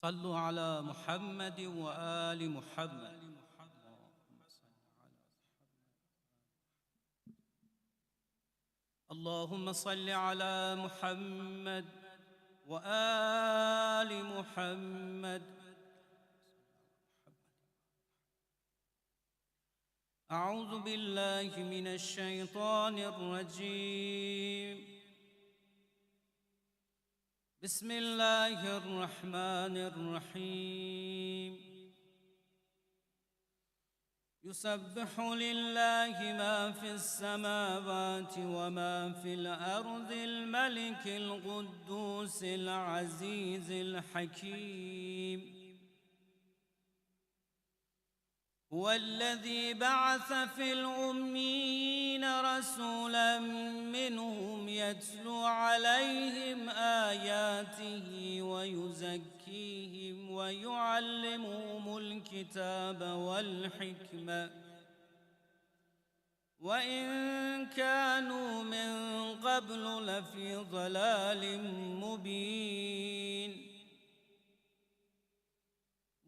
صلوا على محمد وآل محمد. اللهم صل على محمد وآل محمد. أعوذ بالله من الشيطان الرجيم. بسم الله الرحمن الرحيم. يسبح لله ما في السماوات وما في الأرض الملك القدوس العزيز الحكيم. هو الذي بعث في الأميين رسولا منهم يتلو عليهم آياته ويزكيهم ويعلمهم الكتاب والحكمة وإن كانوا من قبل لفي ضلال مبين.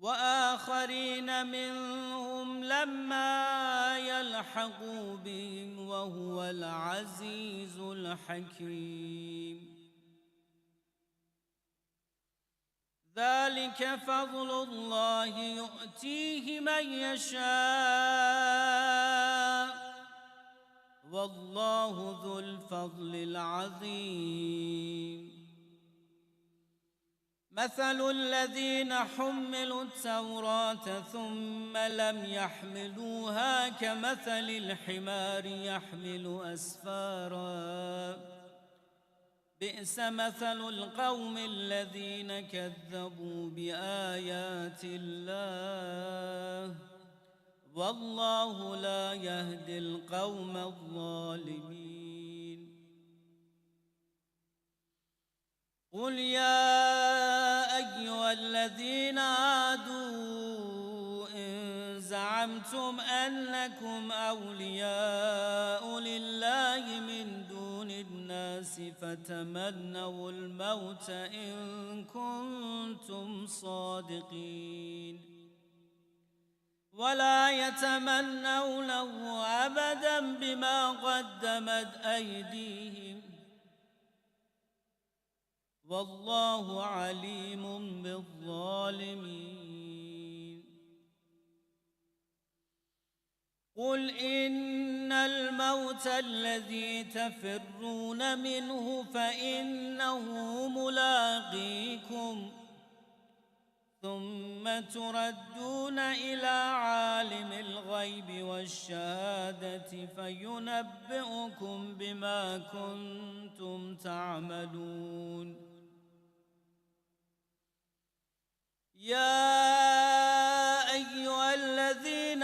وآخرين منهم لما يلحقوا بهم وهو العزيز الحكيم. ذلك فضل الله يؤتيه من يشاء والله ذو الفضل العظيم. مثل الذين حملوا التوراة ثم لم يحملوها كمثل الحمار يحمل أسفارا بئس مثل القوم الذين كذبوا بآيات الله والله لا يهدي القوم الظالمين. قل يا أيها الذين هادوا إن زعمتم أنكم أولياء لله من دون الناس فتمنوا الموت إن كنتم صادقين ولا يتمنونه أبدا بما قدمت أيديهم والله عليم بالظالمين. قل إن الموت الذي تفرون منه فإنه ملاقيكم ثم تردون إلى عالم الغيب والشهادة فينبئكم بما كنتم تعملون. يا أيها الذين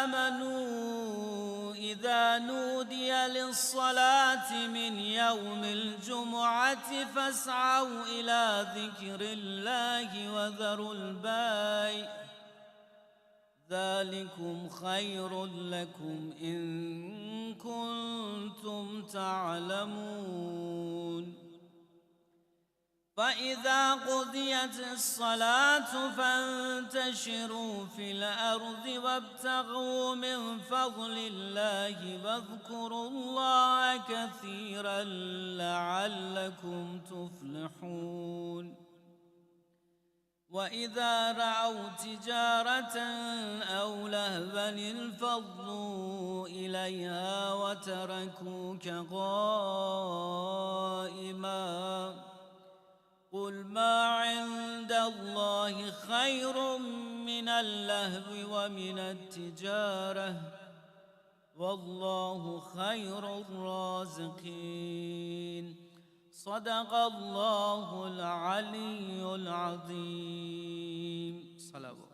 آمنوا إذا نودي للصلاة من يوم الجمعة فاسعوا إلى ذكر الله وذروا البيع ذلكم خير لكم إن كنتم تعلمون. فإذا قضيت الصلاة فانتشروا في الأرض وابتغوا من فضل الله واذكروا الله كثيرا لعلكم تفلحون. وإذا رأوا تجارة أو لهوا انفضوا إليها وتركوك قائما قل ما عند الله خير من اللهو ومن التجارة والله خير الرازقين. صدق الله العلي العظيم. صلوات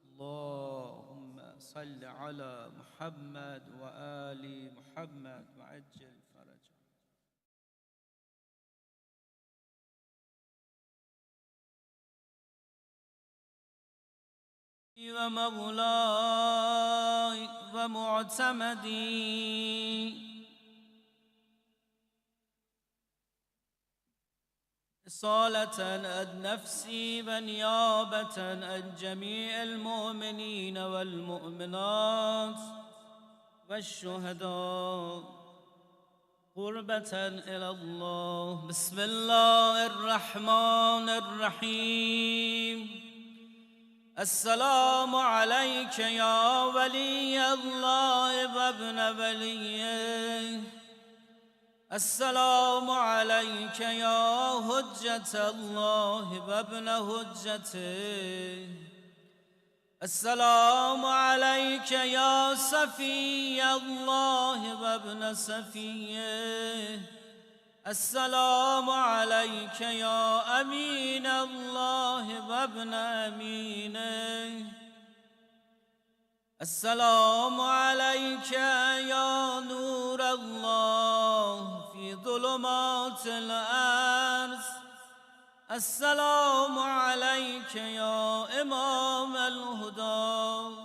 اللهم صل على محمد وآل محمد وعجل فرجه. ومولاي ومعتمدي رسالة عن نفسي ونيابة عن جميع المؤمنين والمؤمنات والشهداء قربة إلى الله. بسم الله الرحمن الرحيم. السلام عليك يا ولي الله وابن وليه. السلام عليك يا حجة الله وابن حجته. السلام عليك يا صفي الله وابن صفيه. السلام عليك يا أمين الله وابن أمينه. السلام عليك يا نور الله في ظلمات الأرض. السلام عليك يا إمام الهدى.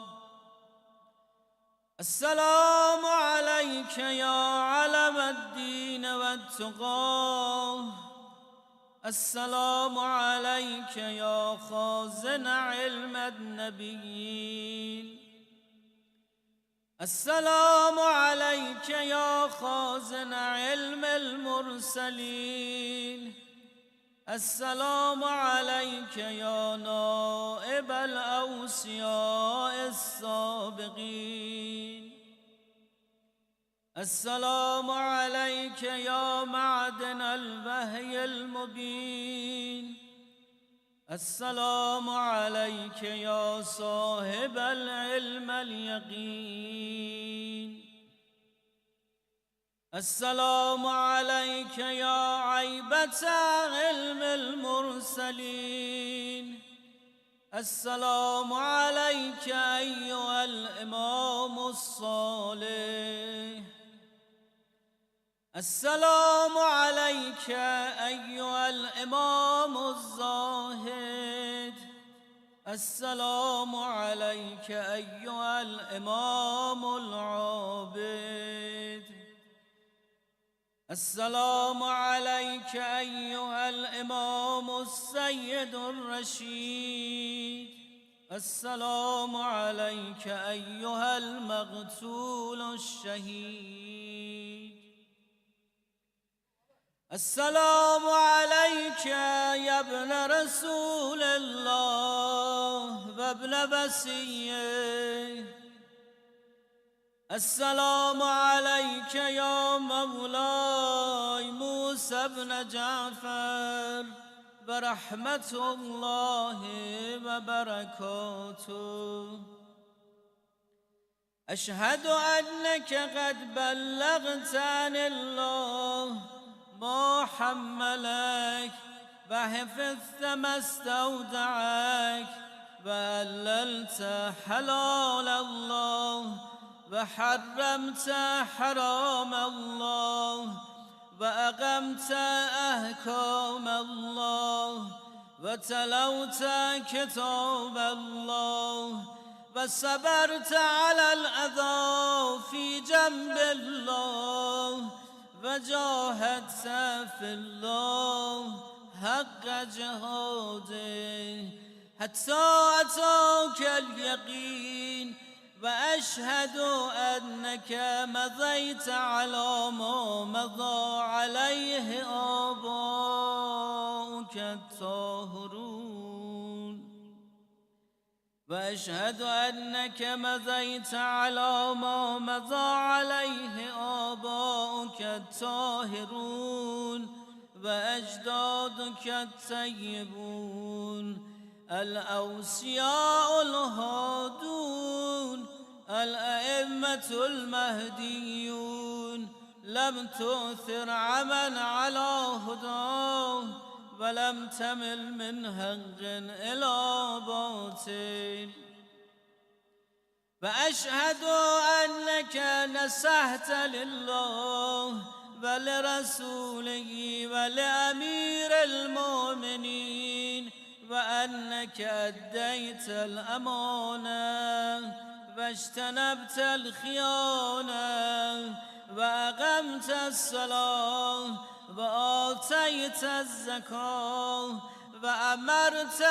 السلام عليك يا علم الدين والتقى. السلام عليك يا خازن علم النبيين. السلام عليك يا خازن علم المرسلين. السلام عليك يا نائب الأوصياء السابقين. السلام عليك يا معدن الوحي المبين. السلام عليك يا صاحب العلم اليقين. السلام عليك يا عيبة علم المرسلين. السلام عليك أيها الإمام الصالح. السلام عليك أيها الإمام الزاهد. السلام عليك أيها الإمام العابد. السلام عليك أيها الإمام السيد الرشيد. السلام عليك أيها المقتول الشهيد. السلام عليك يا ابن رسول الله وابن وصيه. السلام عليك يا مولاي موسى بن جعفر برحمة الله وبركاته. أشهد أنك قد بلغت عن الله ما حملك وحفظت ما استودعك وأللت حلال الله وحرمت حرام الله وأقمت أحكام الله وتلوت كتاب الله وصبرت على الأذى في جنب الله وجاهدت في الله حق جهاده حتى أتاك اليقين. وأشهد أنك مضيت على ما مضى عليه آباؤك الطاهرون. وأشهد أنك مضيت على ما مضى عليه آباؤك الطاهرون وأجدادك الطيبون الأوصياء الهادون الأئمة المهديون. لم تؤثر عمل على هداه ولم تمل من حق إلى باطل. وأشهد أنك نصحت لله ولرسوله ولأمير المؤمنين وأنك أديت الأمانة واجتنبت الخيانة وأقمت الصلاة وآتيت الزكاة وأمرت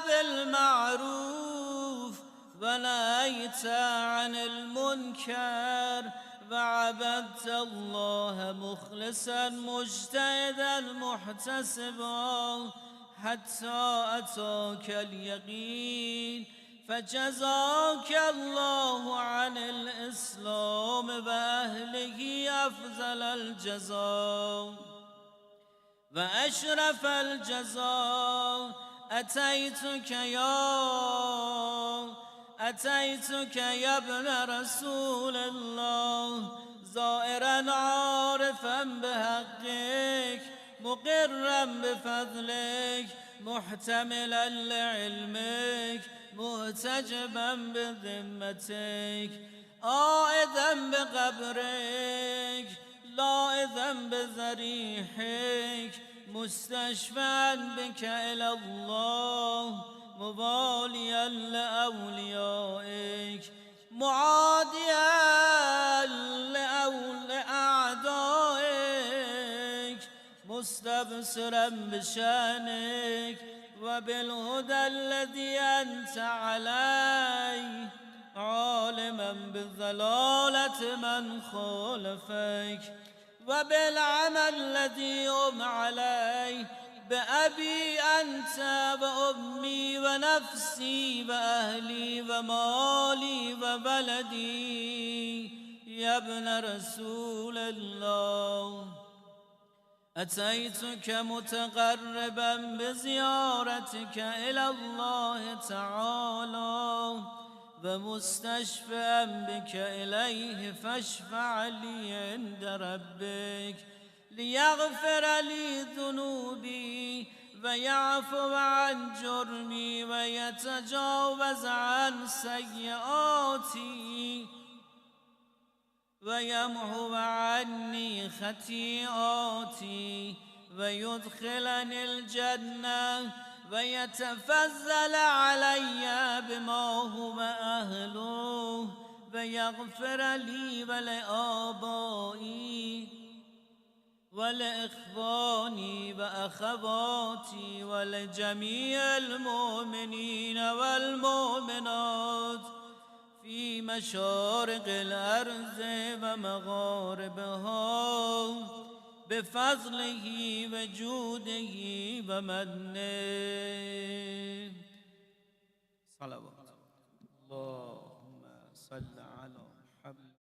بالمعروف ونهيت عن المنكر وعبدت الله مخلصا مجتهدا محتسبا حتى أتاك اليقين فجزاك الله عن الإسلام وأهله أفضل الجزاء وأشرف الجزاء. أتيتك يا ابن رسول الله زائرا عارفا بحقك مقرا بفضلك محتملا لعلمك محتجبا بذمتك عائدا بقبرك لائذا بذريحك مستشفعا بك إلى الله مباليا لأوليائك معاديا لأعدائك مستبصرا بشأنك وبالهدى الذي أنت عليه عالما بضلالة من خالفك وبالعمل الذي هم عليه بأبي أنت وأمي ونفسي وأهلي ومالي وبلدي يا ابن رسول الله. أتيتك متقربا بزيارتك إلى الله تعالى ومستشفعا بك إليه فاشفع لي عند ربك ليغفر لي ذنوبي ويعفو عن جرمي ويتجاوز عن سيئاتي ويمحو عني خطيئاتي ويدخلني الجنة ويتفضل علي بما هو أهله ويغفر لي ولآبائي ولإخواني وأخواتي ولجميع المؤمنين والمؤمنات في مشارق الأرض ومغاربها بفضله وجوده ومنه. صلوات اللهم صل على محمد.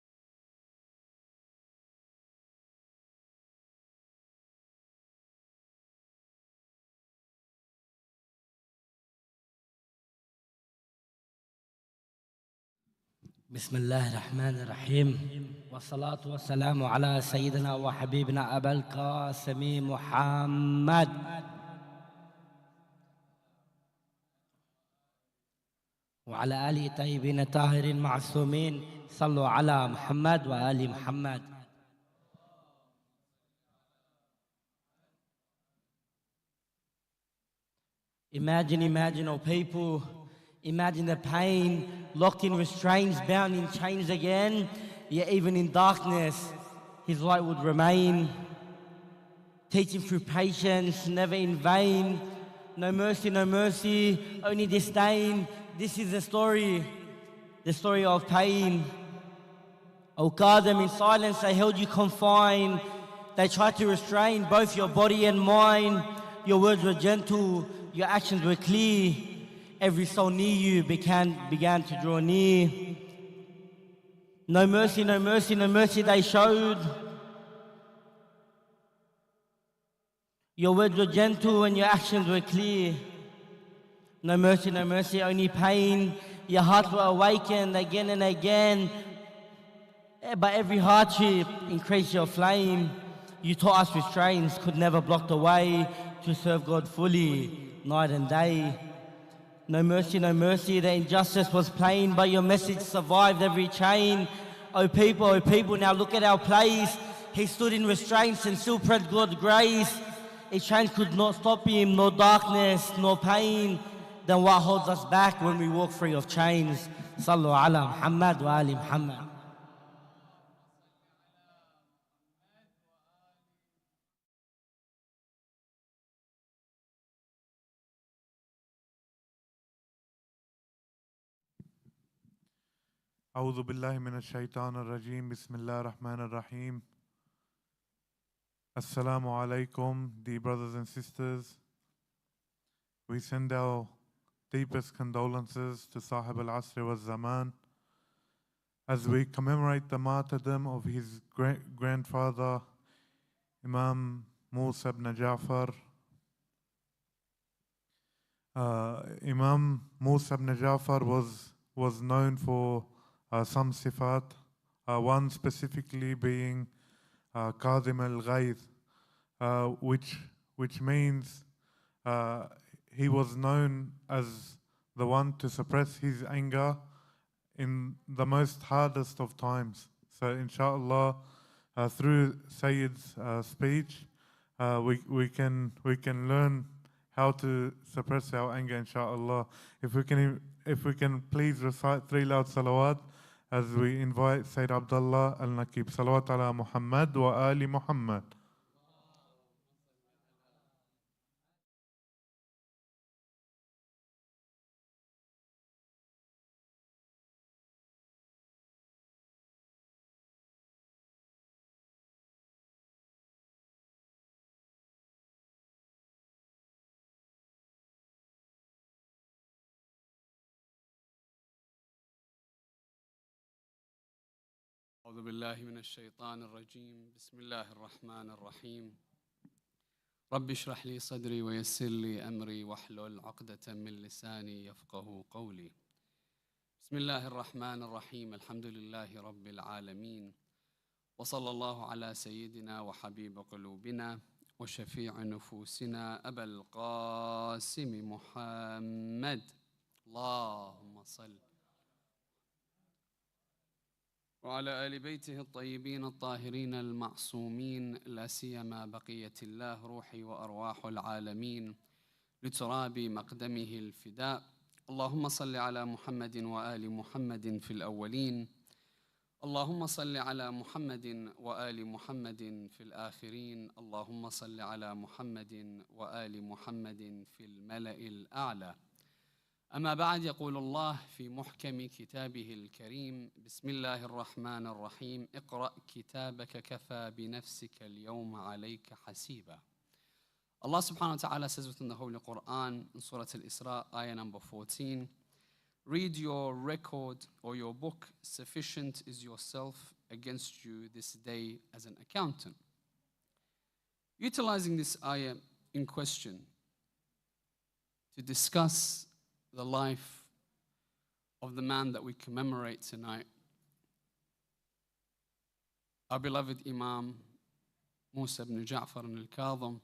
بسم الله الرحمن الرحيم والصلاة والسلام على سيدنا وحبيبنا أبا القاسم محمد وعلى آله الطيبين الطاهرين المعصومين. صلوا على محمد وآل محمد. Imagine, oh people, imagine the pain, locked in restraints, bound in chains again, yet even in darkness, his light would remain. Teaching through patience, never in vain. No mercy, only disdain. This is the story of pain. Al-Kadhem, in silence they held you confined. They tried to restrain both your body and mind. Your words were gentle, your actions were clear. Every soul near you began to draw near. No mercy they showed. Your words were gentle and your actions were clear. No mercy, only pain. Your hearts were awakened again and again. But every hardship increased your flame. You taught us restraints could never block the way to serve God fully, night and day. No mercy, the injustice was plain, but your message survived every chain. Oh people, now look at our place. He stood in restraints and still spread God's grace. A chains could not stop him, no darkness, no pain. Then what holds us back when we walk free of chains? Sallu ala Muhammad wa ali Muhammad. أعوذ بالله من الشيطان الرجيم بسم الله الرحمن الرحيم. Assalamu alaikum, dear brothers and sisters. We send our deepest condolences to Sahib al-Asr wa Zaman as we commemorate the martyrdom of his grandfather, Imam Musa ibn Ja'far. Imam Musa ibn Ja'far was known for some sifat, one specifically being Kadhim al-Ghayth, which means he was known as the one to suppress his anger in the most hardest of times. So inshallah, through Sayyid's speech, we can learn how to suppress our anger, inshallah. If we can please recite 3 loud salawat as we invite Sayyid Abdullah Al-Nakeeb. Salawat ala Muhammad wa ali Muhammad. أعوذ بالله من الشيطان الرجيم بسم الله الرحمن الرحيم رب اشرح لي صدري ويسر لي أمري واحلل عقدة من لساني يفقه قولي بسم الله الرحمن الرحيم الحمد لله رب العالمين وصلى الله على سيدنا وحبيب قلوبنا وشفيع نفوسنا أبا القاسم محمد اللهم صل وعلى آل بيته الطيبين الطاهرين المعصومين لا سيما بقية الله روحي وأرواح العالمين لتراب مقدمه الفداء اللهم صل على محمد وآل محمد في الأولين اللهم صل على محمد وآل محمد في الآخرين اللهم صل على محمد وآل محمد في الملأ الأعلى أما بعد يقول الله في محكم كتابه الكريم بسم الله الرحمن الرحيم اقرأ كتابك كفى بنفسك اليوم عليك حسيبا Allah subhanahu wa ta'ala says within the Holy Quran in Surah Al-Isra, ayah number 14, read your record or your book, sufficient is yourself against you this day as an accountant. Utilizing this ayah in question to discuss the life of the man that we commemorate tonight, our beloved Imam Musa ibn Ja'far al-Kadhem.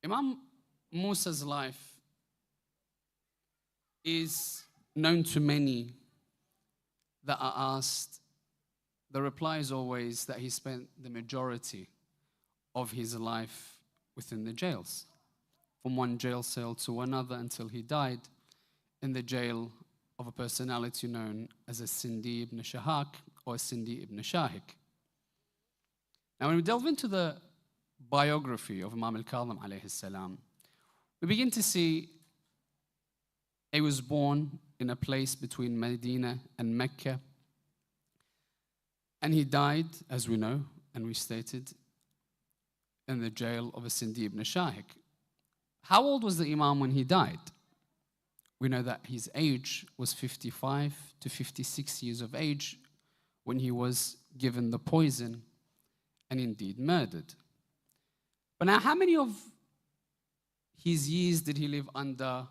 Imam Musa's life is known to many that are asked. The reply is always that he spent the majority of his life within the jails, from one jail cell to another until he died in the jail of a personality known as a Sindi ibn Shahak or a Sindi ibn Shahik. Now, when we delve into the biography of Imam Al-Kadhem alayhi salam, we begin to see he was born in a place between Medina and Mecca, and he died, as we know and we stated, in the jail of a Sindi ibn Shahik. How old was the Imam when he died? We know that his age was 55 to 56 years of age when he was given the poison and indeed murdered. But now, how many of his years did he live under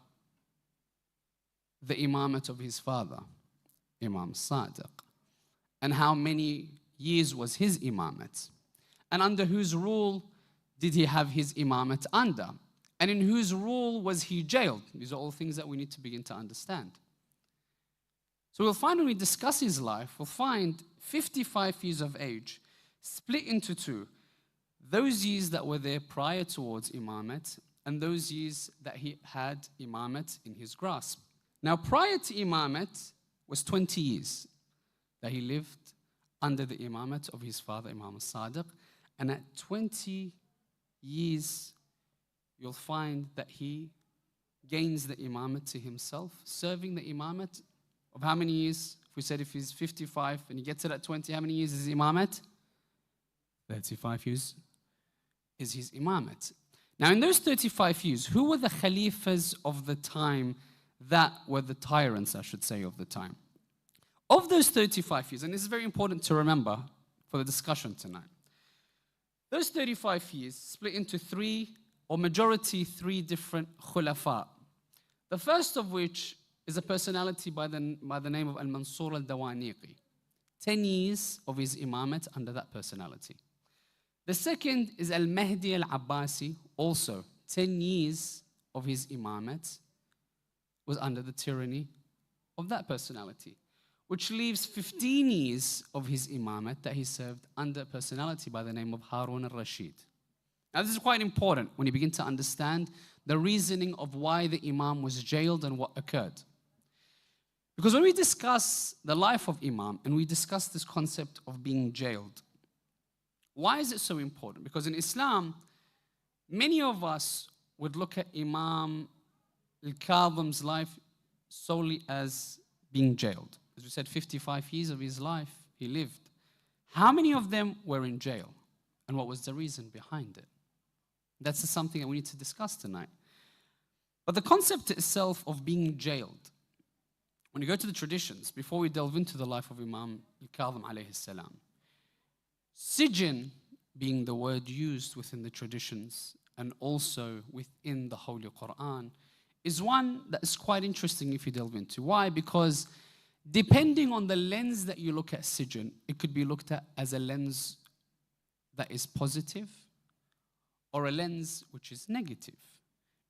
the imamate of his father, Imam Sadiq? And how many years was his imamate? And under whose rule did he have his imamate under? And in whose rule was he jailed? These are all things that we need to begin to understand. So we'll find when we discuss his life, we'll find 55 years of age split into two. Those years that were there prior towards imamate and those years that he had imamate in his grasp. Now, prior to imamate was 20 years that he lived under the imamate of his father, Imam Sadiq. And at 20 years, you'll find that he gains the imamate to himself, serving the imamate of how many years? If we said if he's 55 and he gets it at 20, how many years is his imamate? 35 years is his imamate. Now in those 35 years, who were the khalifas of the time that were the tyrants, I should say, of the time? Of those 35 years, and this is very important to remember for the discussion tonight, those 35 years split into three, or majority three different khulafa. The first of which is a personality by the name of Al-Mansur al-Dawaniqi. 10 years of his imamate under that personality. The second is Al-Mahdi al-Abbasi, also 10 years of his imamate was under the tyranny of that personality, which leaves 15 years of his imamate that he served under a personality by the name of Harun al-Rashid. Now this is quite important when you begin to understand the reasoning of why the Imam was jailed and what occurred. Because when we discuss the life of Imam and we discuss this concept of being jailed, why is it so important? Because in Islam, many of us would look at Imam Al-Kadhem's life solely as being jailed. As we said, 55 years of his life he lived. How many of them were in jail? And what was the reason behind it? That's something that we need to discuss tonight. But the concept itself of being jailed, when you go to the traditions, before we delve into the life of Imam Al-Kadhem alayhi salam, Sijn being the word used within the traditions and also within the Holy Quran is one that is quite interesting if you delve into. Why? Because depending on the lens that you look at Sijn, it could be looked at as a lens that is positive or a lens which is negative.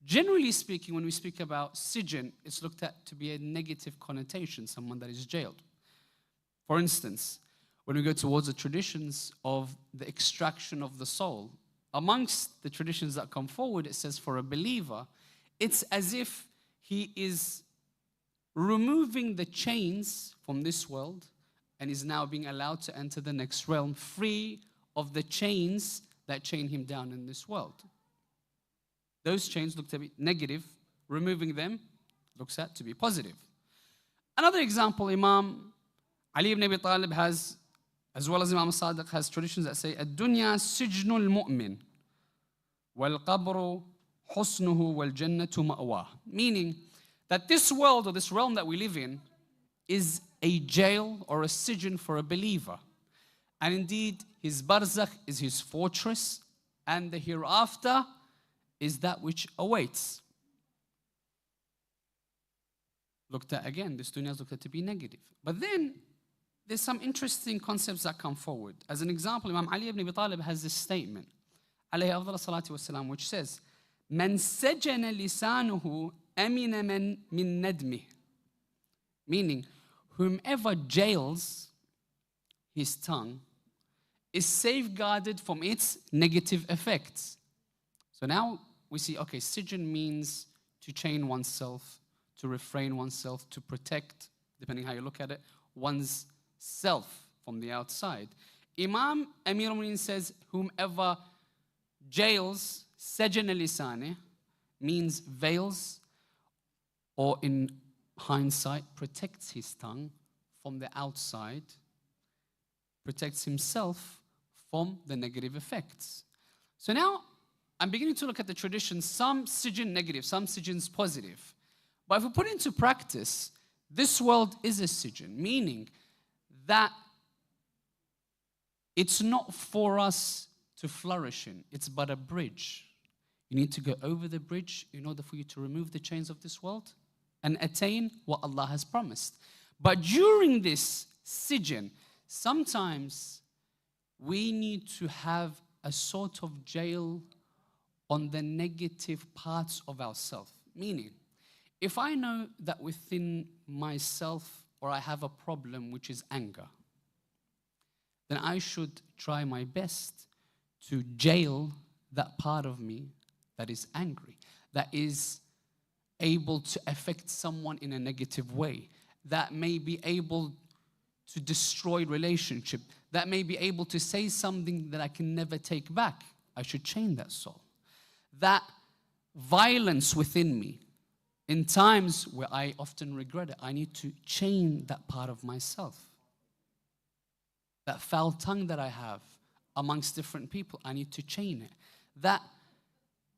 Generally speaking, when we speak about Sijn, it's looked at to be a negative connotation, someone that is jailed. For instance, when we go towards the traditions of the extraction of the soul, amongst the traditions that come forward, it says for a believer, it's as if he is removing the chains from this world and is now being allowed to enter the next realm free of the chains that chain him down in this world. Those chains look to be negative. Removing them looks at to be positive. Another example, Imam Ali ibn Abi Talib has, as well as Imam Sadiq, has traditions that say, الدنيا سجن المؤمن والقبر حسنه والجنة مأواه. Meaning that this world or this realm that we live in is a jail or a sijn for a believer. And indeed, his barzakh is his fortress, and the hereafter is that which awaits. Looked at again, this dunya is looked at to be negative. But then, there's some interesting concepts that come forward. As an example, Imam Ali ibn Abi Talib has this statement, alayhi afdal salatu wassalam, which says, من سجن لسانه أمن من ندمه. Meaning, whomever jails his tongue is safeguarded from its negative effects. So now we see, okay, sijn means to chain oneself, to refrain oneself, to protect, depending how you look at it, one's self from the outside. Imam Amir al-Mu'minin says, whomever jails, سجن لسانه, means veils, or in hindsight, protects his tongue from the outside, protects himself from the negative effects. So now, I'm beginning to look at the tradition, some sijn negative, some sijins positive. But if we put it into practice, this world is a sijn, meaning that it's not for us to flourish in, it's but a bridge. You need to go over the bridge in order for you to remove the chains of this world and attain what Allah has promised. But during this sijn, sometimes we need to have a sort of jail on the negative parts of ourselves. Meaning, if I know that within myself or I have a problem which is anger, then I should try my best to jail that part of me that is angry, that is able to affect someone in a negative way, that may be able to destroy relationship, that may be able to say something that I can never take back. I should chain that soul. That violence within me, in times where I often regret it, I need to chain that part of myself. That foul tongue that I have amongst different people, I need to chain it. That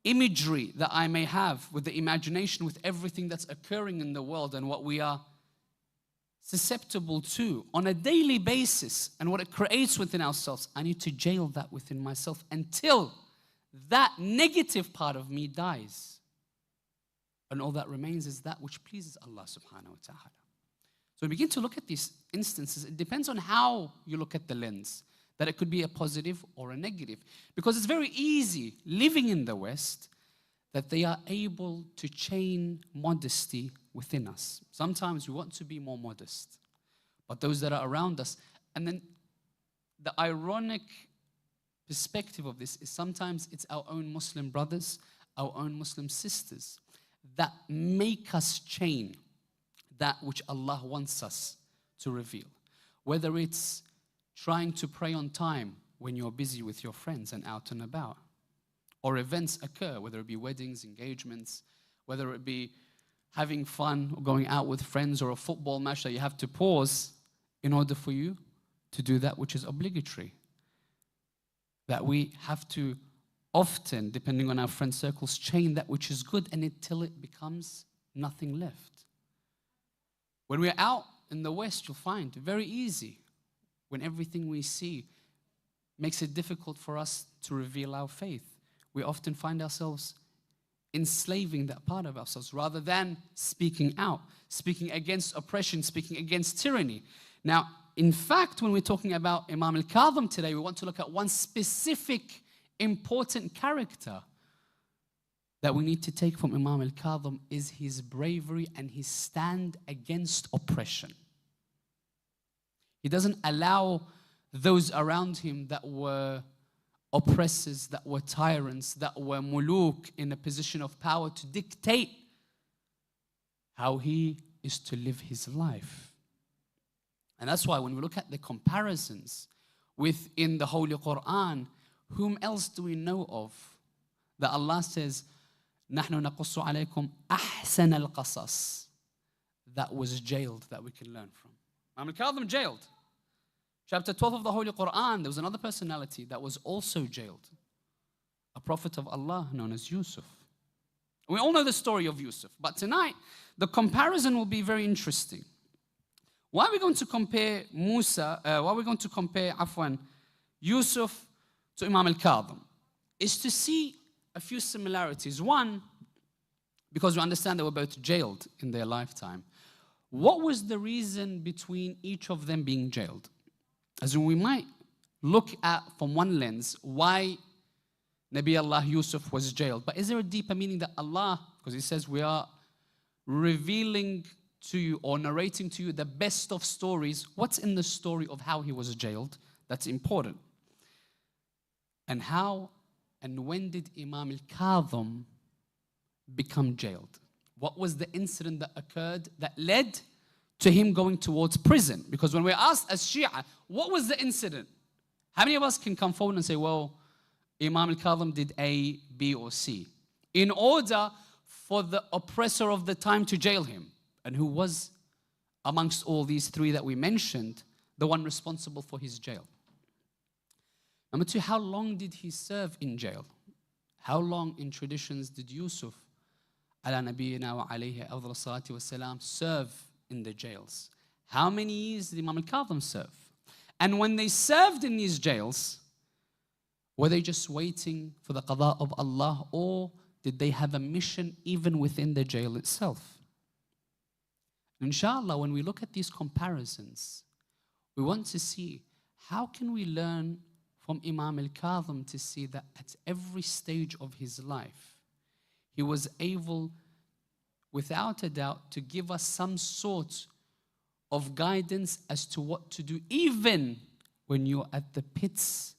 imagery that I may have with the imagination, with everything that's occurring in the world and what we are susceptible to on a daily basis and what it creates within ourselves, I need to jail that within myself until that negative part of me dies. And all that remains is that which pleases Allah subhanahu wa ta'ala. So we begin to look at these instances. It depends on how you look at the lens, that it could be a positive or a negative. Because it's very easy living in the West that they are able to chain modesty within us. Sometimes we want to be more modest, but those that are around us, and then the ironic perspective of this is sometimes it's our own Muslim brothers, our own Muslim sisters that make us chain that which Allah wants us to reveal. Whether it's trying to pray on time when you're busy with your friends and out and about, or events occur, whether it be weddings, engagements, whether it be having fun or going out with friends or a football match that you have to pause in order for you to do that which is obligatory. That we have to often, depending on our friend circles, chain that which is good and until it becomes nothing left. When we're out in the West, you'll find it very easy when everything we see makes it difficult for us to reveal our faith. We often find ourselves enslaving that part of ourselves rather than speaking out, speaking against oppression, speaking against tyranny. Now, in fact, when we're talking about Imam Al-Kadhem today, we want to look at one specific important character that we need to take from Imam Al-Kadhem is his bravery and his stand against oppression. He doesn't allow those around him that were oppressors, that were tyrants, that were muluk in a position of power to dictate how he is to live his life. And that's why when we look at the comparisons within the Holy Quran, whom else do we know of that Allah says, نَحْنُ نَقُصُّ عَلَيْكُمْ أَحْسَنَ الْقَصَصِ, that was jailed, that we can learn from. Imam Al-Kadhem jailed. Chapter 12 of the Holy Quran, there was another personality that was also jailed. A prophet of Allah known as Yusuf. We all know the story of Yusuf, but tonight the comparison will be very interesting. Why are we going to compare Yusuf to Imam Al-Kadhem? Is to see a few similarities. One, because we understand they were both jailed in their lifetime. What was the reason between each of them being jailed? As in we might look at from one lens why Nabi Allah Yusuf was jailed. But is there a deeper meaning that Allah, because He says we are revealing to you or narrating to you the best of stories. What's in the story of how he was jailed? That's important. And how and when did Imam Al-Kadhem become jailed? What was the incident that occurred that led to him going towards prison? Because when we're asked as Shia, what was the incident? How many of us can come forward and say, well, Imam Al-Kadhem did A, B, or C, in order for the oppressor of the time to jail him? And who was, amongst all these three that we mentioned, the one responsible for his jail? Number two, how long did he serve in jail? How long in traditions did Yusuf, ala nabiyyina wa alayhi afdal salatu wassalam, serve in the jails? How many years did Imam Al-Kadhem serve? And when they served in these jails, were they just waiting for the qada of Allah, or did they have a mission even within the jail itself? Inshallah, when we look at these comparisons, we want to see how can we learn from Imam Al-Kadhem to see that at every stage of his life, he was able, without a doubt, to give us some sort of guidance as to what to do, even when you're at the pits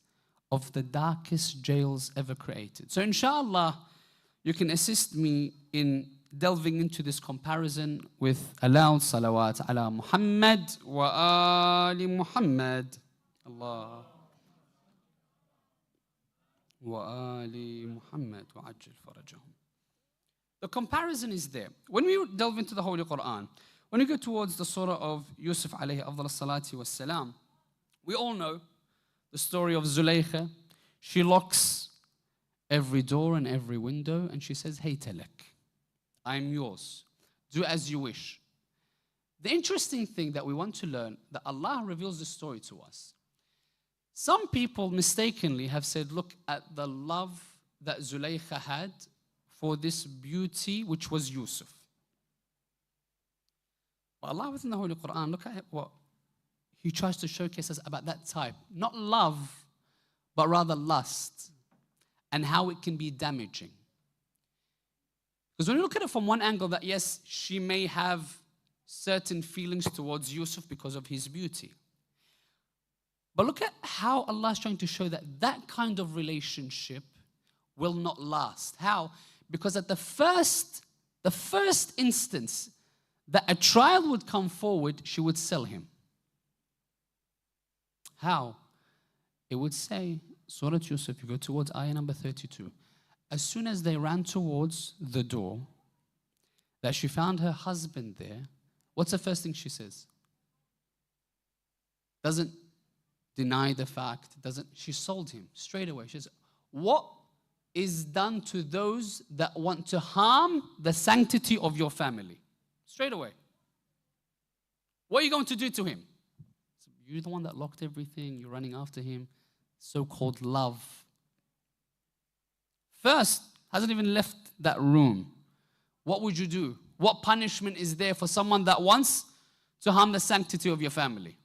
of the darkest jails ever created. So inshallah, you can assist me in delving into this comparison with a loud salawat ala Muhammad wa ali Muhammad. Allah. Wa ali Muhammad wa ajil farajahum. The comparison is there. When we delve into the Holy Quran, when we go towards the surah of Yusuf alayhi afdal salati was salam, we all know the story of Zulaykha. She locks every door and every window and she says, hey talak, I'm yours. Do as you wish. The interesting thing that we want to learn, that Allah reveals the story to us. Some people mistakenly have said, look at the love that Zulaykha had for this beauty which was Yusuf. But Allah within the Holy Quran, look at what He tries to showcase us about that type. Not love, but rather lust, and how it can be damaging. Because when you look at it from one angle, that yes, she may have certain feelings towards Yusuf because of his beauty. But look at how Allah is trying to show that that kind of relationship will not last. How? Because at the first instance that a trial would come forward, she would sell him. How? It would say, Surah Yusuf, you go towards ayah number 32. As soon as they ran towards the door, that she found her husband there, what's the first thing she says? Doesn't deny the fact, she sold him straight away. She says, what is done to those that want to harm the sanctity of your family? Straight away. What are you going to do to him? So you're the one that locked everything, you're running after him. So-called love. First, hasn't even left that room. What would you do? What punishment is there for someone that wants to harm the sanctity of your family?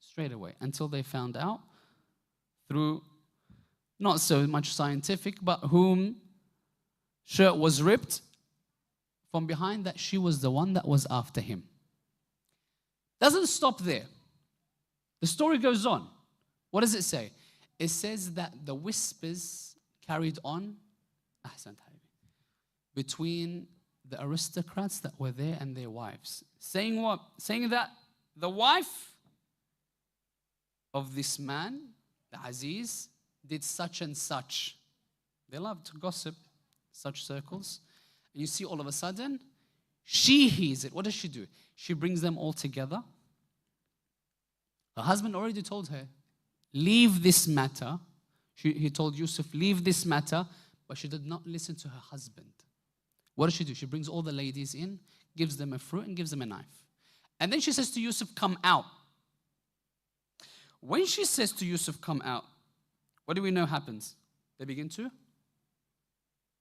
Straight away. Until they found out through not so much scientific, but whom shirt was ripped from behind, that she was the one that was after him. Doesn't stop there. The story goes on. What does it say? It says that the whispers carried on between the aristocrats that were there and their wives. Saying what? Saying that the wife of this man, the Aziz, did such and such. They love to gossip, such circles. And you see all of a sudden, she hears it. What does she do? She brings them all together. Her husband already told her, leave this matter. He told Yusuf, leave this matter. But she did not listen to her husband. What does she do? She brings all the ladies in, gives them a fruit and gives them a knife. And then she says to Yusuf, come out. When she says to Yusuf, come out, what do we know happens? They begin to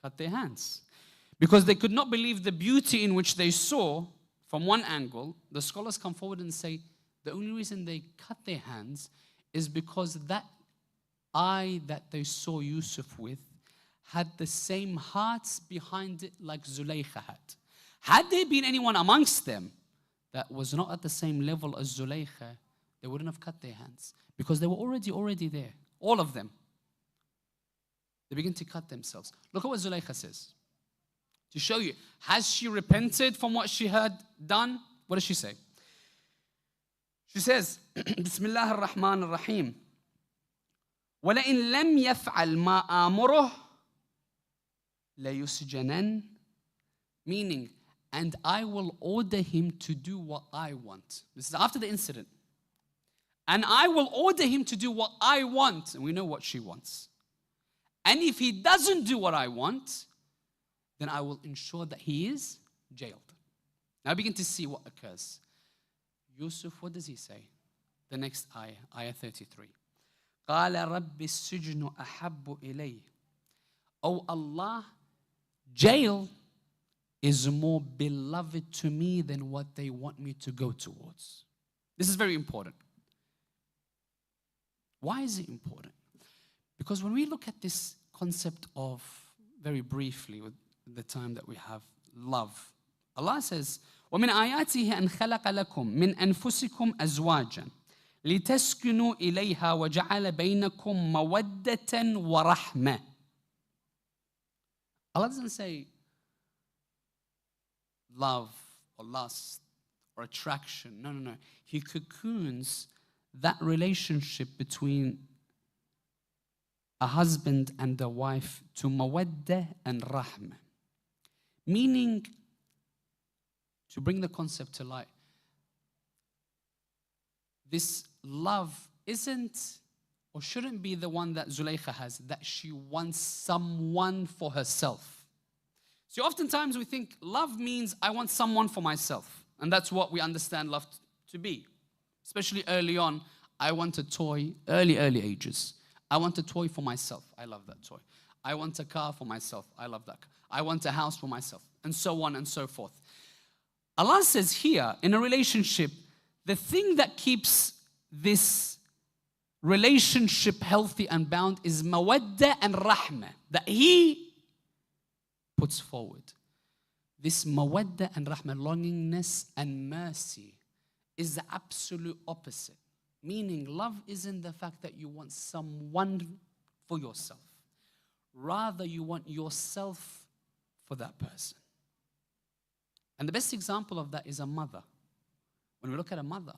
cut their hands. Because they could not believe the beauty in which they saw from one angle. The scholars come forward and say the only reason they cut their hands is because that eye that they saw Yusuf with had the same hearts behind it like Zulaykha had. Had there been anyone amongst them that was not at the same level as Zulaykha, they wouldn't have cut their hands because they were already there. All of them. They begin to cut themselves. Look at what Zulaykha says. To show you, has she repented from what she had done? What does she say? She says, Bismillah ar-Rahman ar-Rahim. وَلَئِن لَمْ يَفْعَلْ مَا آمُرُهُ لَيُسْجَنَنْ. Meaning, and I will order him to do what I want. This is after the incident. And I will order him to do what I want. And we know what she wants. And if he doesn't do what I want, then I will ensure that he is jailed. Now begin to see what occurs. Yusuf, what does he say? The next ayah, ayah 33. قَالَ رَبِّ السِّجْنُ أَحَبُّ إِلَيْهِ. Oh Allah, jail is more beloved to me than what they want me to go towards. This is very important. Why is it important? Because when we look at this concept of, very briefly with the time that we have, love. Allah says, وَمِنْ آيَاتِهِ أَنْ خَلَقَ لَكُم مِنْ أَنفُسِكُمْ أَزْوَاجًا لِتَسْكُنُوا إِلَيْهَا وَجَعَلَ بَيْنَكُمْ مَوَدَّةً وَرَحْمَةً. Allah doesn't say love or lust or attraction. No. He cocoons that relationship between a husband and a wife to mawaddah and rahmah. Meaning, to bring the concept to light, this love isn't or shouldn't be the one that Zulaykha has, that she wants someone for herself. So oftentimes we think love means I want someone for myself. And that's what we understand love to be. Especially early on, I want a toy, early ages. I want a toy for myself. I love that toy. I want a car for myself. I love that car. I want a house for myself. And so on and so forth. Allah says here, in a relationship, the thing that keeps this relationship healthy and bound is mawadda and rahmah, that He puts forward. This mawadda and rahmah, longingness and mercy, is the absolute opposite. Meaning, love isn't the fact that you want someone for yourself. Rather, you want yourself for that person. And the best example of that is a mother. When we look at a mother,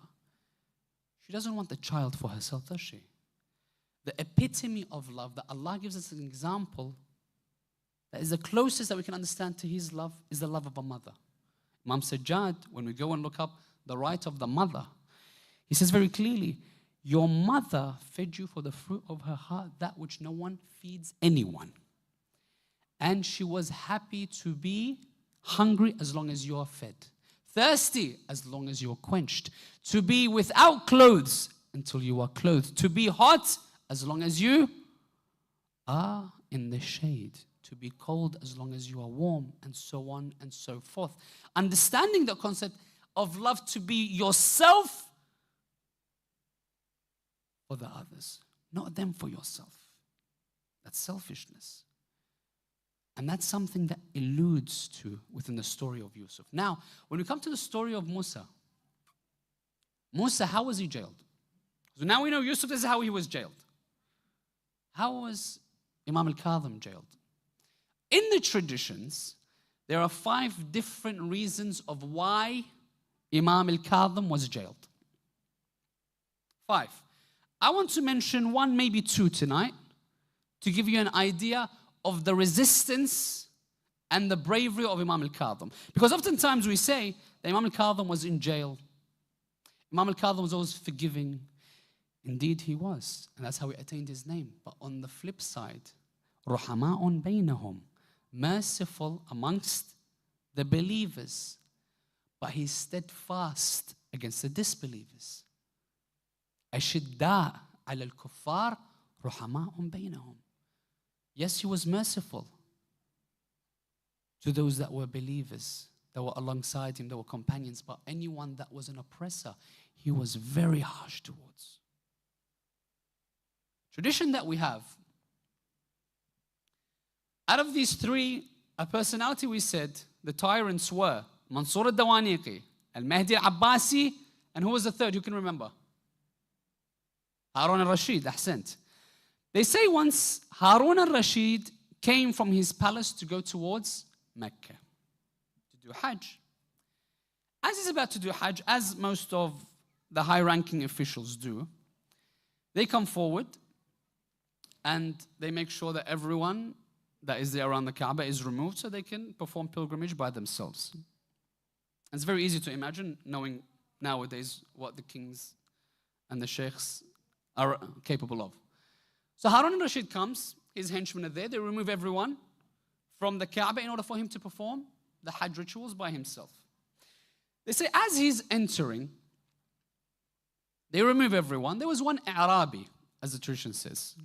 she doesn't want the child for herself, does she? The epitome of love that Allah gives us an example that is the closest that we can understand to His love is the love of a mother. Imam Sajjad, when we go and look up the right of the mother, he says very clearly, your mother fed you for the fruit of her heart, that which no one feeds anyone. And she was happy to be hungry as long as you are fed. Thirsty as long as you are quenched. To be without clothes until you are clothed. To be hot as long as you are in the shade. To be cold as long as you are warm, and so on and so forth. Understanding the concept of love to be yourself for the others, not them for yourself. That's selfishness. And that's something that alludes to within the story of Yusuf. Now, when we come to the story of Musa, how was he jailed? So now we know Yusuf, this is how he was jailed. How was Imam Al-Kadhem jailed? In the traditions, there are 5 different reasons of why Imam Al-Kadhem was jailed. 5. I want to mention 1, maybe 2 tonight, to give you an idea of the resistance and the bravery of Imam Al-Kadhem. Because oftentimes we say that Imam Al-Kadhem was in jail. Imam Al-Kadhem was always forgiving. Indeed he was, and that's how he attained his name. But on the flip side, رُحَمَاءٌ بَيْنَهُمْ, merciful amongst the believers, but he's steadfast against the disbelievers. أشداء على الكفار رحماء بينهم. Yes, he was merciful to those that were believers, that were alongside him, that were companions, but anyone that was an oppressor, he was very harsh towards. Tradition that we have, out of these 3, a personality we said, the tyrants were Mansur al-Dawaniqi, Al-Mahdi al-Abbasi, and who was the 3rd? You can remember? Harun al-Rashid, ahsant. They say once Harun al-Rashid came from his palace to go towards Mecca to do Hajj. As he's about to do Hajj, as most of the high-ranking officials do, they come forward and they make sure that everyone that is there around the Kaaba is removed so they can perform pilgrimage by themselves. It's very easy to imagine, knowing nowadays what the kings and the sheikhs are capable of. So Harun al-Rashid comes, his henchmen are there, they remove everyone from the Kaaba in order for him to perform the Hajj rituals by himself. They say as he's entering, they remove everyone. There was one Arabi, as the tradition says.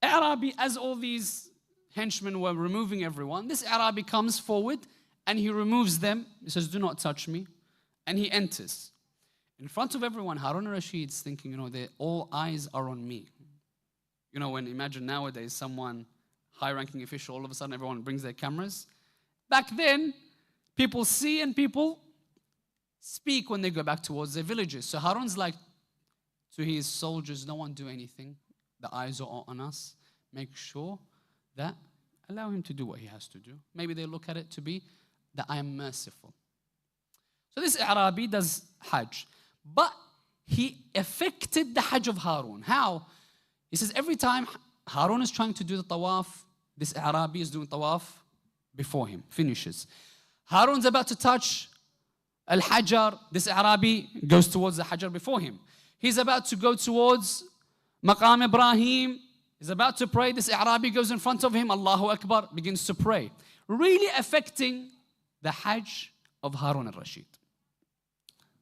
Arabi, as all these henchmen were removing everyone, this Arabi comes forward and he removes them. He says, do not touch me. And he enters. In front of everyone, Harun al-Rashid's thinking, all eyes are on me. When imagine nowadays someone, high-ranking official, all of a sudden everyone brings their cameras. Back then, people see and people speak when they go back towards their villages. So Harun's like to his soldiers, no one do anything. The eyes are on us. Make sure that, allow him to do what he has to do. Maybe they look at it to be that I am merciful. So this Arabi does Hajj. But he affected the Hajj of Harun. How? He says every time Harun is trying to do the tawaf, this Arabi is doing tawaf before him, finishes. Harun's about to touch Al-Hajar. This Arabi goes towards the Hajar before him. He's about to go towards Maqam Ibrahim. He's about to pray. This Arabi goes in front of him. Allahu Akbar, begins to pray. Really affecting the Hajj of Harun al-Rashid.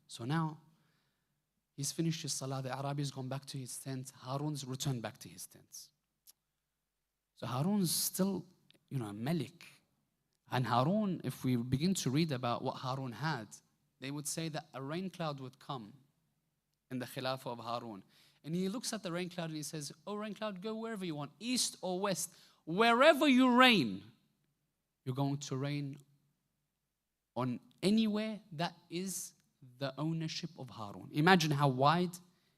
So now, he's finished his salah. The Arabi's gone back to his tent. Harun's returned back to his tent. So Harun's still, a Malik. And Harun, if we begin to read about what Harun had, they would say that a rain cloud would come in the Khilafah of Harun. And he looks at the rain cloud and he says, "Oh, rain cloud, go wherever you want, east or west. Wherever you rain, you're going to rain on anywhere that is the ownership of Harun." Imagine how wide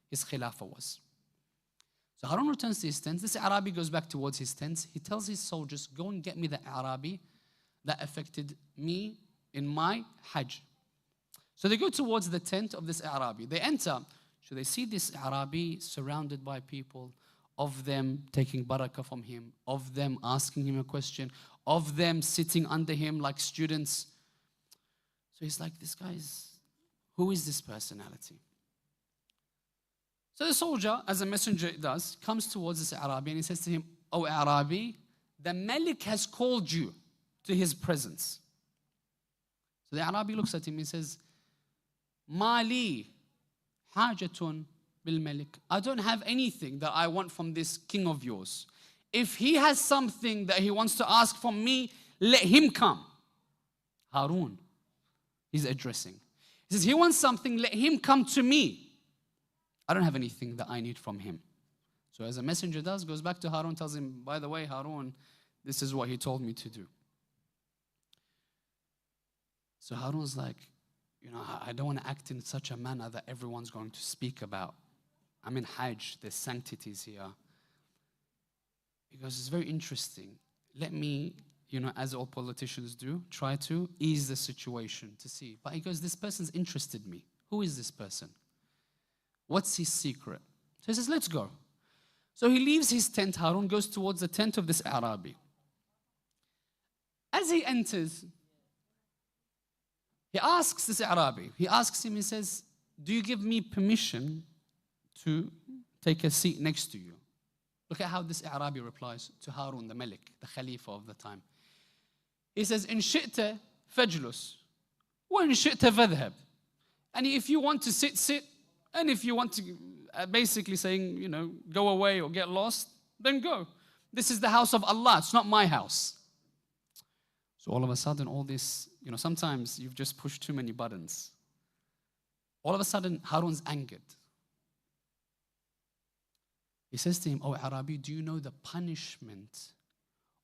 his Khilafah was. So Harun returns to his tent. This Arabi goes back towards his tent. He tells his soldiers, "Go and get me the Arabi that affected me in my Hajj." So they go towards the tent of this Arabi. They enter. So they see this Arabi surrounded by people, of them taking barakah from him, of them asking him a question, of them sitting under him like students. So he's like, who is this personality? So the soldier, as a messenger does, comes towards this Arabi and he says to him, "Oh Arabi, the Malik has called you to his presence." So the Arabi looks at him and says, "Mali hajatun bil Malik." I don't have anything that I want from this king of yours. If he has something that he wants to ask from me, let him come. Harun, he's addressing. He says, he wants something, let him come to me. I don't have anything that I need from him. So as a messenger does, goes back to Harun, tells him, "By the way, Harun, this is what he told me to do." So Harun's like, I don't want to act in such a manner that everyone's going to speak about. I'm in Hajj, there's sanctities here. He goes, "It's very interesting. Let me, as all politicians do, try to ease the situation to see." But he goes, "This person's interested me. Who is this person? What's his secret?" So he says, "Let's go." So he leaves his tent. Harun goes towards the tent of this Arabi. As he enters, he asks this Arabi, he says, "Do you give me permission to take a seat next to you?" Look at how this Arabi replies to Harun, the Malik, the Khalifa of the time. He says, "In shi'ta fajlus, wa in shi'ta fadhhab." And if you want to sit, sit. And if you want to, basically saying, go away or get lost, then go. This is the house of Allah, it's not my house. So all of a sudden, all this, sometimes you've just pushed too many buttons. All of a sudden, Harun's angered. He says to him, "Oh Arabi, do you know the punishment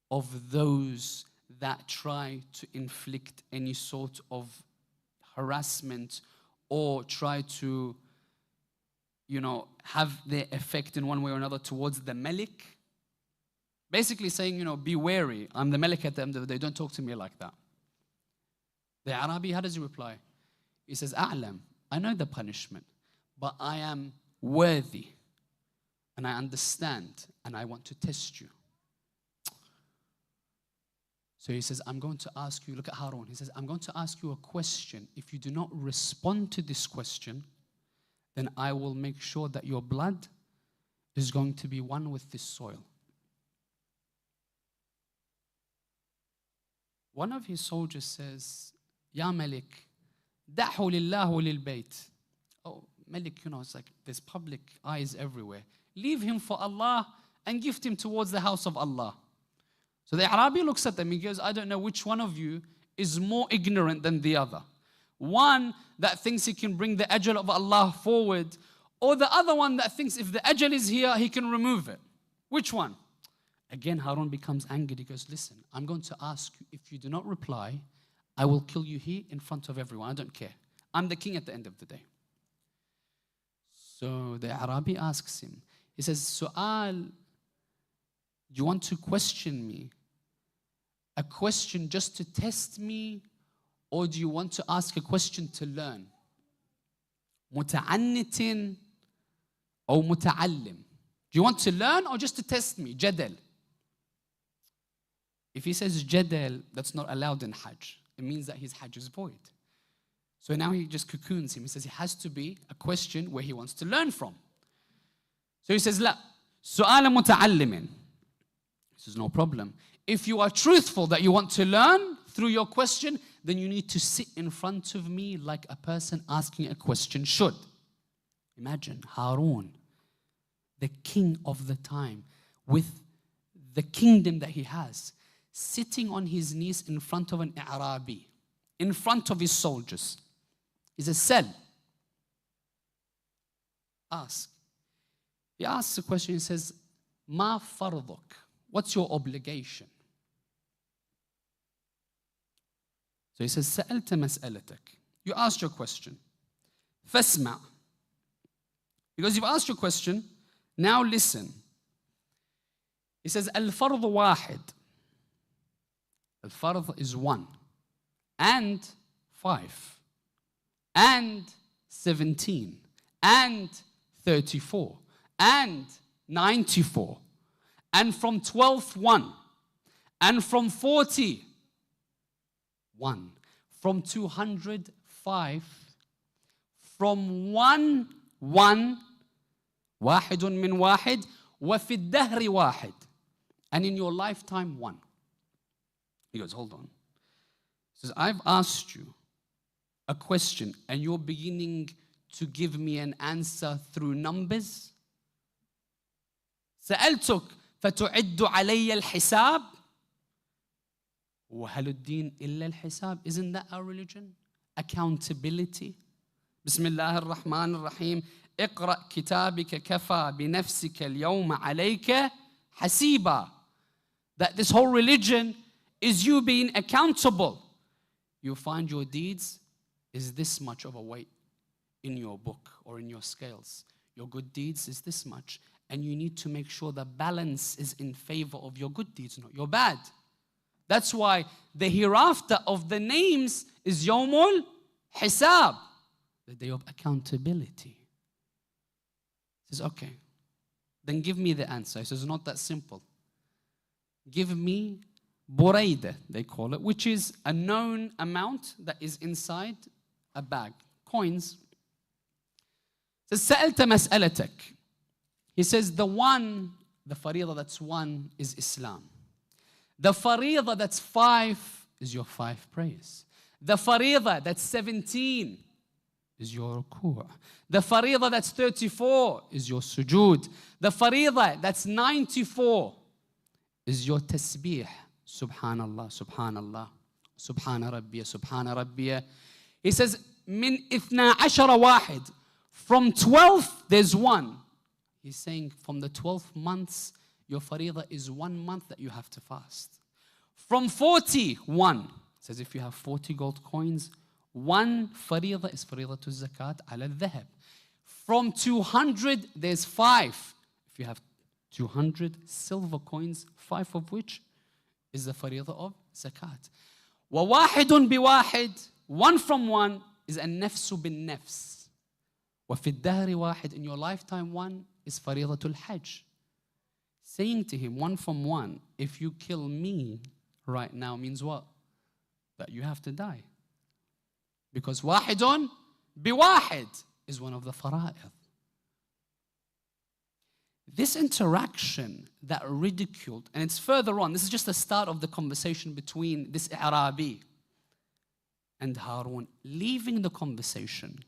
of those that try to inflict any sort of harassment or try to, have their effect in one way or another towards the Malik?" Basically saying, be wary. I'm the Malik at the end of the day. Don't talk to me like that. The Arabi, how does he reply? He says, "A'lam, I know the punishment, but I am worthy and I understand and I want to test you." So he says, "I'm going to ask you," look at Harun. He says, "I'm going to ask you a question. If you do not respond to this question, then I will make sure that your blood is going to be one with this soil." One of his soldiers says, "Ya Malik, da'hu lillahu lil bayt." Oh, Malik, it's like there's public eyes everywhere. Leave him for Allah and gift him towards the house of Allah. So the Arabi looks at them, he goes, "I don't know which one of you is more ignorant than the other. One that thinks he can bring the ajal of Allah forward, or the other one that thinks if the ajal is here, he can remove it. Which one?" Again, Harun becomes angered. He goes, "Listen, I'm going to ask you. If you do not reply, I will kill you here in front of everyone. I don't care. I'm the king at the end of the day." So the Arabi asks him, he says, "Su'al, do you want to question me? A question just to test me? Or do you want to ask a question to learn? Muta'annitin or muta'allim? Do you want to learn or just to test me? Jadal." If he says jadal, that's not allowed in Hajj. It means that his Hajj is void. So now he just cocoons him. He says it has to be a question where he wants to learn from. So he says, لا, سؤال متعلم. He says, no problem. If you are truthful that you want to learn through your question, then you need to sit in front of me like a person asking a question should. Imagine Harun, the king of the time, with the kingdom that he has, sitting on his knees in front of an Arabi, in front of his soldiers. He says, Sel. Ask. He asks a question, he says, Ma farduk. What's your obligation? So he says, Sa'alta mas'alatak. You asked your question. Fasma'. Because you've asked your question, now listen. He says, Al-fard wahid. Al-fard is 1, and 5, and 17, and 34, and 94, and from 12, 1, and from 40, 1, from 200, 5, from 1, 1, واحد من واحد, وفي الدهر واحد, and in your lifetime 1. He goes, hold on. He says, I've asked you a question and you're beginning to give me an answer through numbers. سألتك فتعد علي الحساب. وهل الدين إلا الحساب? Isn't that our religion? Accountability. بسم الله الرحمن الرحيم. اقرأ كتابك كفى بنفسك اليوم عليك حسيبا. That this whole religion is you being accountable. You find your deeds is this much of a weight in your book or in your scales. Your good deeds is this much. And you need to make sure the balance is in favor of your good deeds, not your bad. That's why the hereafter of the names is Yawmul Hisab, the day of accountability. He says, okay, then give me the answer. He says, not that simple. Give me Burayda, they call it, which is a known amount that is inside a bag, coins. He says, سألت مسألتك. He says, the fariḍah that's 1 is Islam. The fariḍah that's 5 is your 5 prayers. The fariḍah that's 17 is your ruku'. The fariḍah that's 34 is your sujood. The fariḍah that's 94 is your tasbih. Subhanallah, subhanallah, subhana rabbiya, subhana rabbiya. He says, min ithna ashara wahid. From 12, there's 1. He's saying from the 12 months, your fariḍah is 1 month that you have to fast. From 40, 1. Says if you have 40 gold coins, 1 fariḍah is fariḍah to zakat ala al-dhahab. From 200, there's 5. If you have 200 silver coins, 5 of which is the fariḍah of zakat. وَوَاحِدٌ بِوَاحِدٍ. 1 from 1 is النفس بالنفس. وَفِي الدَّهْرِ وَاحِدٍ. In your lifetime 1 is fariḍatul hajj. Saying to him 1 from 1, if you kill me right now means what? That you have to die. Because wahidun biwahid is one of the fara'id. This interaction that ridiculed, and it's further on, this is just the start of the conversation between this Arabi and Harun. Leaving the conversation,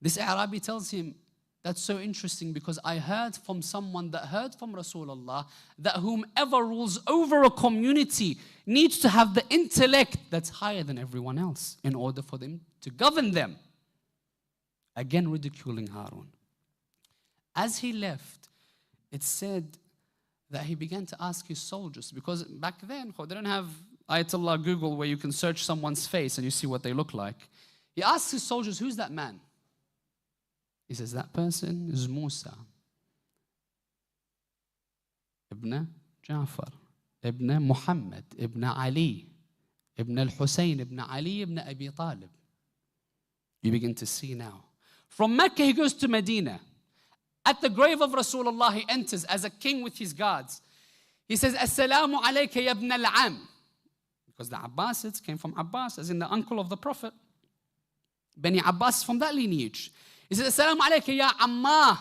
this Arabi tells him, that's so interesting because I heard from someone that heard from Rasulullah that whomever rules over a community needs to have the intellect that's higher than everyone else in order for them to govern them. Again, ridiculing Harun. As he left, it said that he began to ask his soldiers, because back then they didn't have Ayatollah Google where you can search someone's face and you see what they look like. He asked his soldiers, who's that man? He says, that person is Musa ibn Ja'far, ibn Muhammad, ibn Ali, ibn al-Husayn, ibn Ali, ibn Abi Talib. You begin to see now. From Mecca, he goes to Medina. At the grave of Rasulullah, he enters as a king with his guards. He says, Assalamu alayka ya ibn al-am. Because the Abbasids came from Abbas, as in the uncle of the Prophet. Bani Abbas from that lineage. He says, Assalamu alayka ya ammah.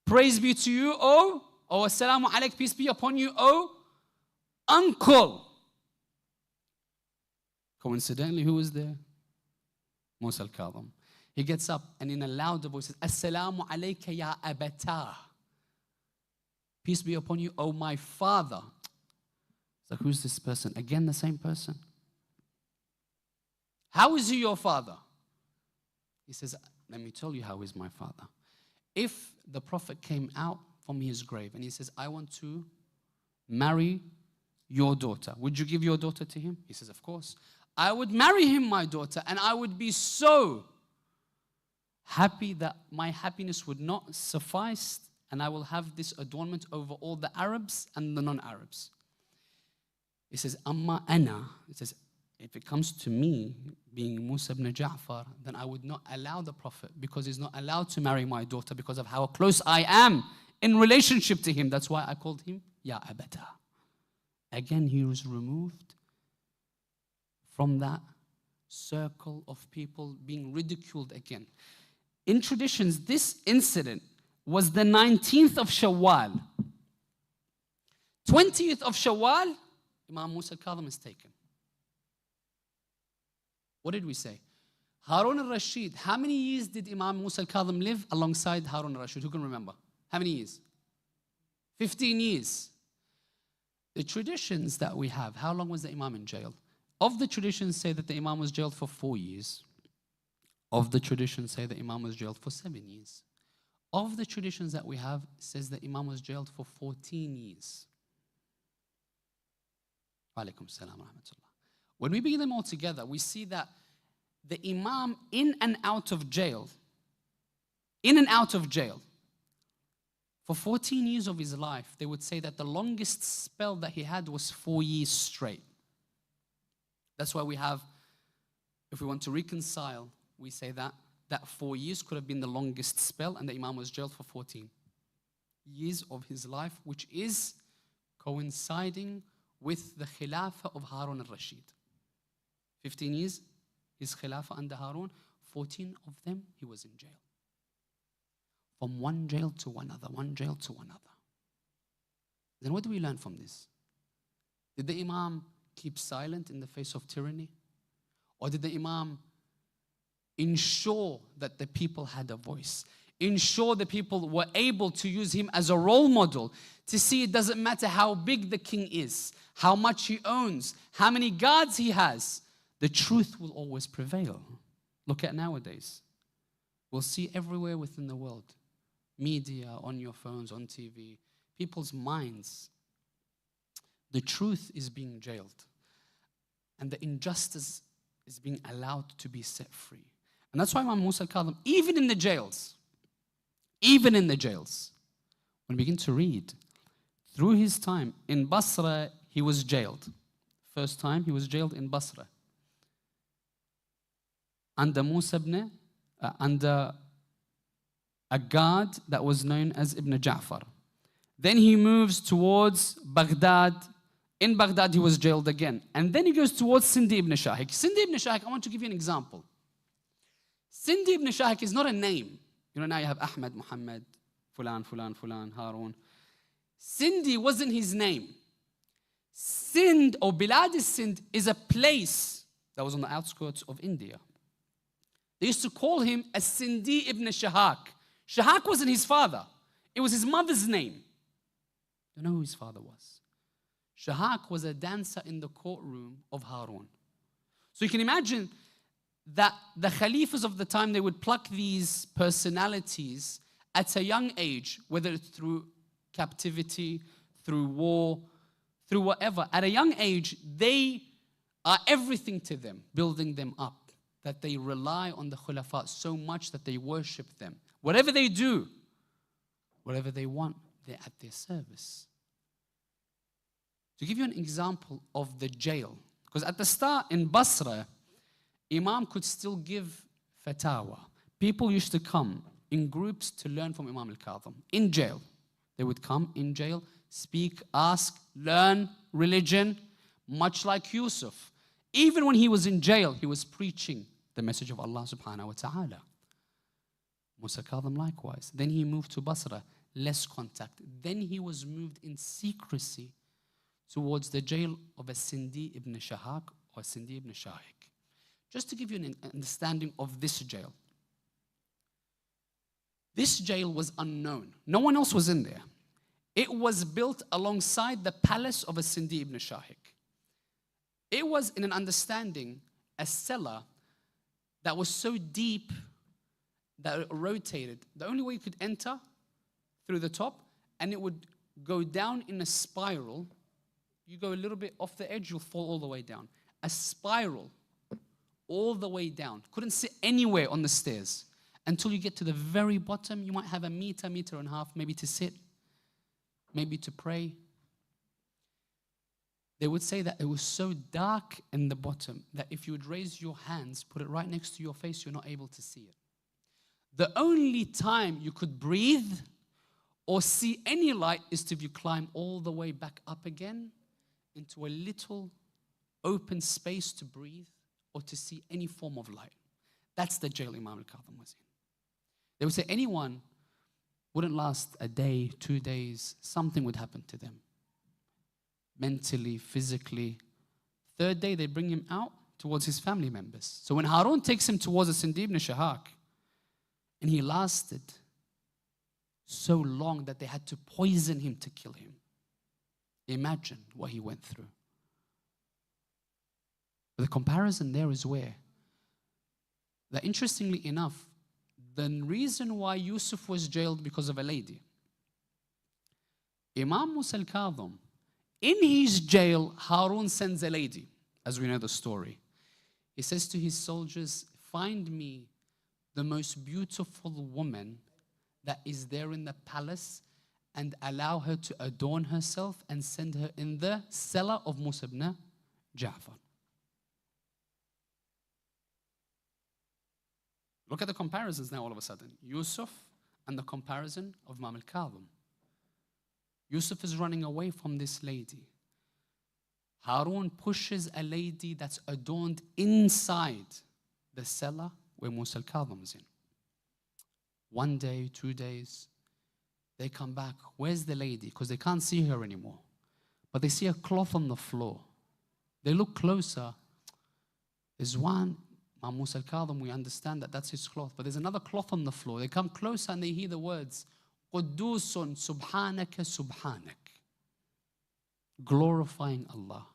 Praise be to you, O Assalamu alayk, peace be upon you, O uncle. Coincidentally, who was there? Musa al-Kadhem. He gets up and in a louder voice says, Assalamu alayka ya abata. Peace be upon you, O my father. So who's this person? Again, the same person. How is he your father? He says, let me tell you how is my father. If the Prophet came out from his grave and he says, I want to marry your daughter, would you give your daughter to him? He says, of course. I would marry him, my daughter, and I would be so happy that my happiness would not suffice, and I will have this adornment over all the Arabs and the non-Arabs. He says, Amma ana. It says, if it comes to me being Musa ibn Ja'far, then I would not allow the Prophet, because he's not allowed to marry my daughter because of how close I am in relationship to him. That's why I called him Ya Abata. Again, he was removed from that circle of people being ridiculed again. In traditions, this incident was the 19th of Shawwal. 20th of Shawwal, Imam Musa al-Kadhem is taken. What did we say? Harun al-Rashid. How many years did Imam Musa al-Kadhem live alongside Harun al-Rashid? Who can remember? How many years? 15 years. The traditions that we have, how long was the Imam in jail? Of the traditions say that the Imam was jailed for 4 years. Of the traditions say the Imam was jailed for 7 years. Of the traditions that we have, says that Imam was jailed for 14 years. Alaykum salam wa rahmatullah. When we bring them all together, we see that the Imam in and out of jail, for 14 years of his life, they would say that the longest spell that he had was 4 years straight. That's why we have, if we want to reconcile, we say that 4 years could have been the longest spell, and the Imam was jailed for 14 years of his life, which is coinciding with the Khilafah of Harun al-Rashid. 15 years, his Khilafah under Harun, 14 of them, he was in jail. From one jail to another, one jail to another. Then what do we learn from this? Did the Imam keep silent in the face of tyranny? Or did the Imam ensure that the people had a voice? Ensure the people were able to use him as a role model to see it doesn't matter how big the king is, how much he owns, how many guards he has, the truth will always prevail. Look at nowadays. We'll see everywhere within the world. Media, on your phones, on TV, people's minds. The truth is being jailed. And the injustice is being allowed to be set free. And that's why Imam Musa al-Kadhem, even in the jails, when we begin to read, through his time in Basra, he was jailed. First time he was jailed in Basra. Under under a guard that was known as Ibn Ja'far. Then he moves towards Baghdad. In Baghdad, he was jailed again. And then he goes towards Sindi ibn Shahik. Sindi ibn Shahik, I want to give you an example. Sindi ibn Shahik is not a name. You know, now you have Ahmed, Muhammad, Fulan, Fulan, Fulan, Harun. Sindi wasn't his name. Sind, or Bilad al-Sind, is a place that was on the outskirts of India. They used to call him as Sindi ibn Shahak. Shahak wasn't his father. It was his mother's name. Don't know who his father was. Shahak was a dancer in the courtroom of Harun. So you can imagine that the Khalifas of the time, they would pluck these personalities at a young age, whether it's through captivity, through war, through whatever. At a young age, they are everything to them, building them up, that they rely on the Khulafa so much that they worship them. Whatever they do, whatever they want, they're at their service. To give you an example of the jail, because at the start in Basra, Imam could still give fatawa. People used to come in groups to learn from Imam al-Kadhem in jail. They would come in jail, speak, ask, learn religion, much like Yusuf. Even when he was in jail, he was preaching the message of Allah subhanahu wa ta'ala. Musa al-Kadhem likewise. Then he moved to Basra, less contact. Then he was moved in secrecy towards the jail of a Sindi ibn Shahak or Sindi ibn Shahik. Just to give you an understanding of this jail. This jail was unknown. No one else was in there. It was built alongside the palace of a Sindi ibn Shahik. It was, in an understanding, a cellar that was so deep that it rotated. The only way you could enter through the top, and it would go down in a spiral. You go a little bit off the edge, you'll fall all the way down. A spiral all the way down. Couldn't sit anywhere on the stairs. Until you get to the very bottom, you might have a meter, meter and a half, maybe to sit, maybe to pray. They would say that it was so dark in the bottom that if you would raise your hands, put it right next to your face, you're not able to see it. The only time you could breathe or see any light is if you climb all the way back up again into a little open space to breathe or to see any form of light. That's the jail Imam Al-Kadhem was in. They would say anyone wouldn't last a day, 2 days, something would happen to them. Mentally, physically. Third day, they bring him out towards his family members. So when Harun takes him towards the Sindi ibn Shahak, and he lasted so long that they had to poison him to kill him. Imagine what he went through. But the comparison there is where? That interestingly enough, the reason why Yusuf was jailed because of a lady. Imam Musa al-Kadhem, in his jail, Harun sends a lady, as we know the story. He says to his soldiers, find me the most beautiful woman that is there in the palace and allow her to adorn herself and send her in the cellar of Musa ibn Ja'far. Look at the comparisons now all of a sudden. Yusuf and the comparison of Imam Al-Kadhem. Yusuf is running away from this lady. Harun pushes a lady that's adorned inside the cellar where Musa al-Kadhem is in. 1 day, 2 days, they come back. Where's the lady? Because they can't see her anymore. But they see a cloth on the floor. They look closer. There's one, Imam Musa al-Kadhem, we understand that that's his cloth. But there's another cloth on the floor. They come closer and they hear the words, Quddusun subhanaka subhanak. Glorifying Allah.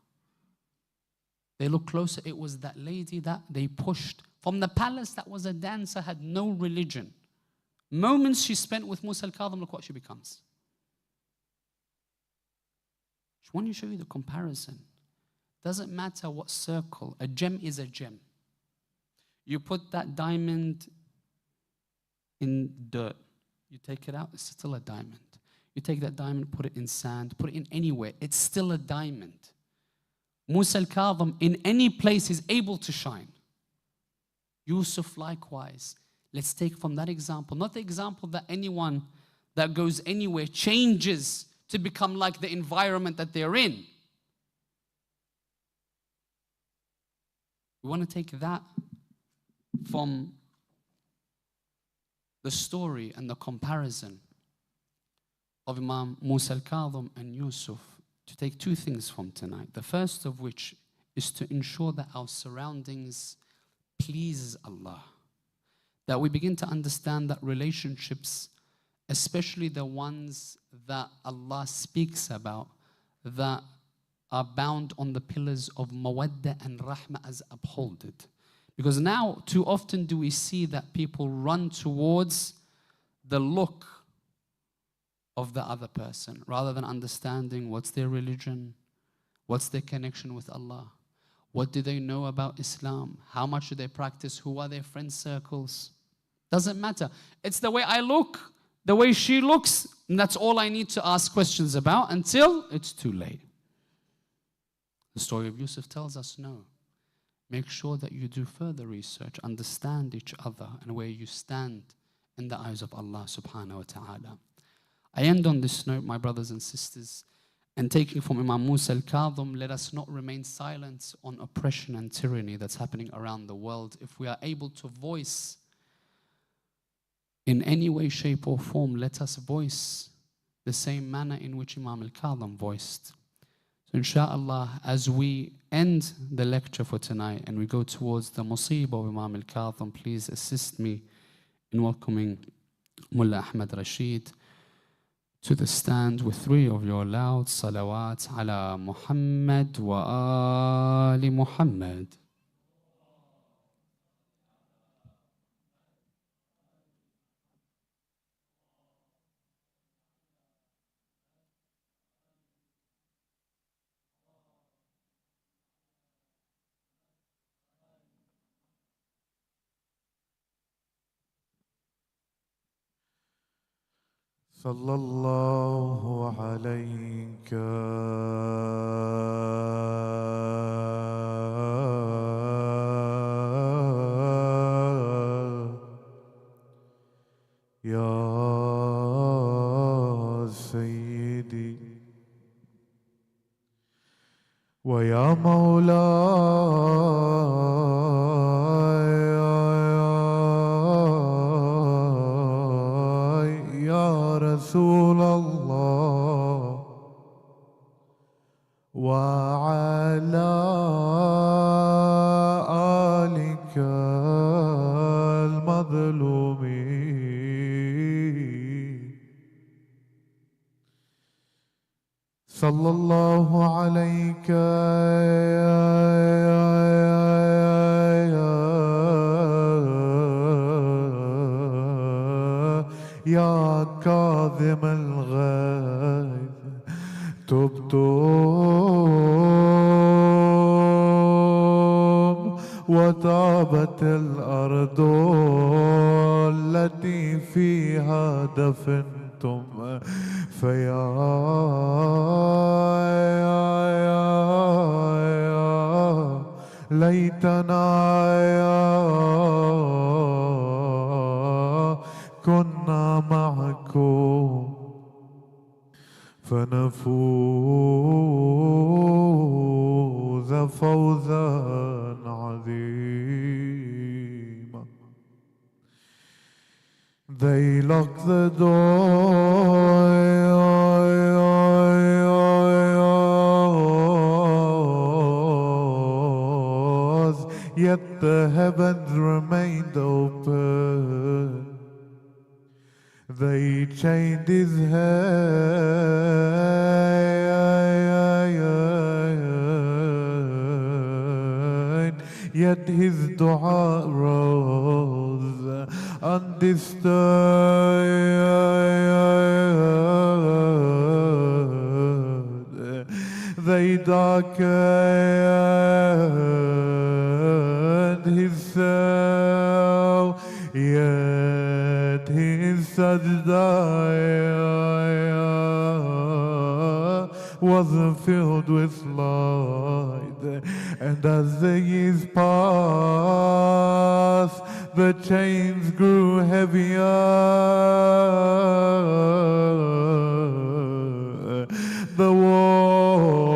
They look closer. It was that lady that they pushed from the palace that was a dancer, had no religion. Moments she spent with Musa al-Kadhem, look what she becomes. Just want to show you the comparison. Doesn't matter what circle, a gem is a gem. You put that diamond in dirt, you take it out, it's still a diamond. You take that diamond, put it in sand, put it in anywhere, it's still a diamond. Musa al-Kadhem in any place is able to shine. Yusuf likewise. Let's take from that example, not the example that anyone that goes anywhere changes to become like the environment that they're in. We want to take that from the story and the comparison of Imam Musa al-Kadhem and Yusuf to take 2 things from tonight. The first of which is to ensure that our surroundings pleases Allah. That we begin to understand that relationships, especially the ones that Allah speaks about, that are bound on the pillars of mawadda and rahmah as upholded. Because now, too often do we see that people run towards the look of the other person, rather than understanding what's their religion, what's their connection with Allah, what do they know about Islam, how much do they practice, who are their friend circles. Doesn't matter. It's the way I look, the way she looks, and that's all I need to ask questions about until it's too late. The story of Yusuf tells us no. Make sure that you do further research, understand each other and where you stand in the eyes of Allah subhanahu wa ta'ala. I end on this note, my brothers and sisters, and taking from Imam Musa Al-Kadhem, let us not remain silent on oppression and tyranny that's happening around the world. If we are able to voice in any way, shape or form, let us voice the same manner in which Imam Al-Kadhem voiced. So inshallah, as we end the lecture for tonight and we go towards the musibah of Imam Al-Kadhem, please assist me in welcoming Mullah Ahmad Rashid to the stand with 3 of your loud salawat ala Muhammad wa ali Muhammad. صلى الله عليك يا سيدي ويا مولاي يا رسول الله وعلى آلك المظلومين صلى الله عليك يا كاظم الغيظ تبتم وطابت الأرض التي فيها دفنتم فيا ليتنا كنا معكم فنفوز فوزا عظيما. They locked the doors, yet the heavens remained open. They chained his head, yet his dua rose undisturbed. They darkened his cell, yet his sajda was filled with light. And as the years passed, the chains grew heavier. The walls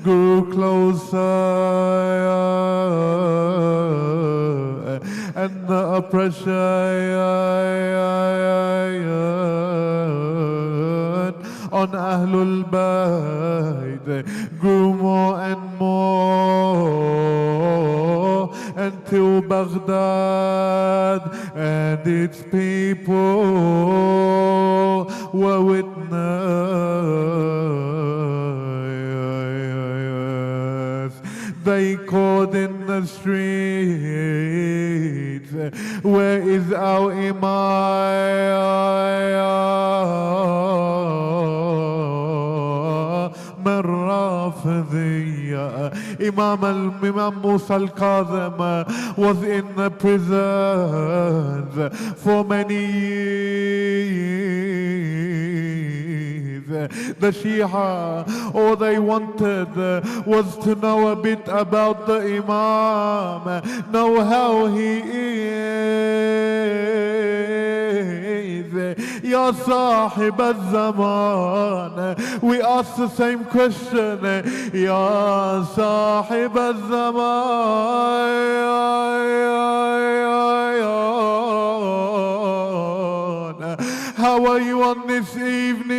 grew closer, and the oppression on Ahlul Bayt grew more and more, until Baghdad and its people were witness. They called in the streets, where is our Imam Rafidiyya? Imam Musa Al-Kadhem was in the prisons for many years. The Shia, all they wanted was to know a bit about the Imam, know how he is. Ya Sahib al-Zaman. We ask the same question, Ya Sahib al-Zaman. How are you on this evening?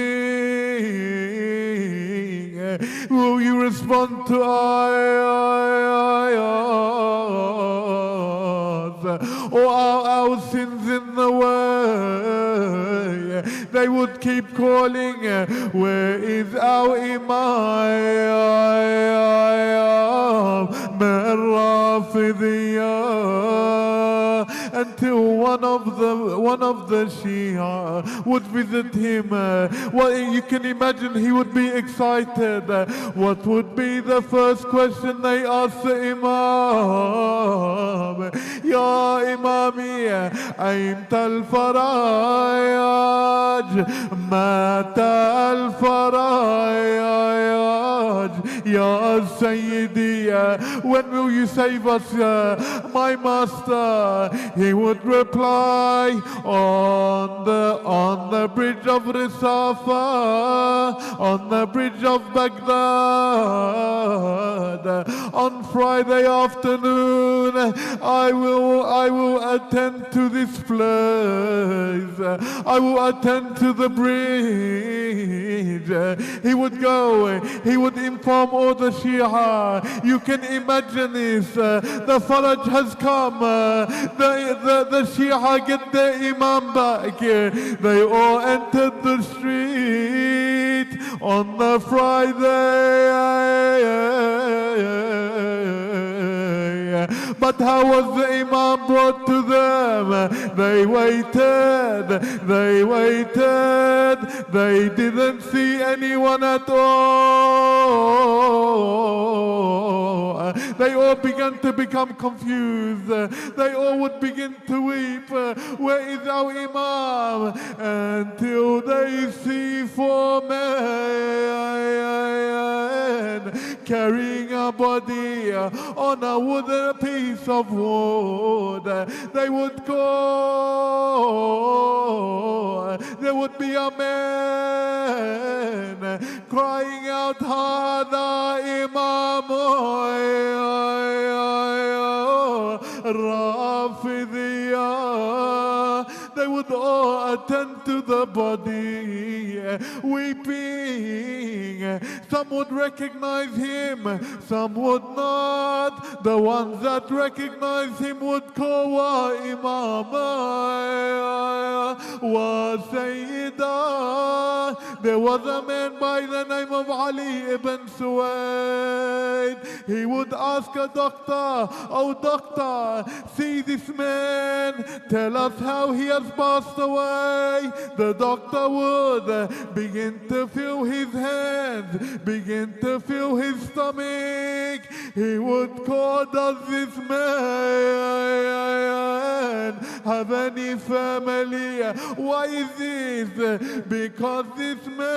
Will you respond to ayahs? Or are our sins in the way? They would keep calling, where is our Imam? Until one of the Shia would visit him. Well, you can imagine he would be excited. What would be the first question they asked the Imam? Ya Imami, Aymta al-Faraj, Mata al-Faraj, Ya Sayyidi, when will you save us, my master? He would reply, on the bridge of Risafa, on the bridge of Baghdad, on Friday afternoon, I will attend to this place. I will attend to the bridge. He would go, he would inform all the Shia. You can imagine this, the Faraj has come, the Shia get their Imam back. They all entered the street on the Friday. But how was the Imam brought to them? They waited, they didn't see anyone at all. They all began to become confused. They all would begin to weep. Where is our Imam? Until they see 4 men carrying a body on a wooden piece of wood. They would go. There would be a man crying out, Hada Imam Rafidiyah. They would all attend to the body, weeping. Some would recognize him, some would not. The ones that recognized him would call wa Imam wa Sayyida. There was a man by the name of Ali ibn Suwaid. He would ask a doctor, oh doctor, see this man, tell us how he has passed away. The doctor would begin to feel his hands, begin to feel his stomach. He would call, does this man have any family? Why is this? Because this man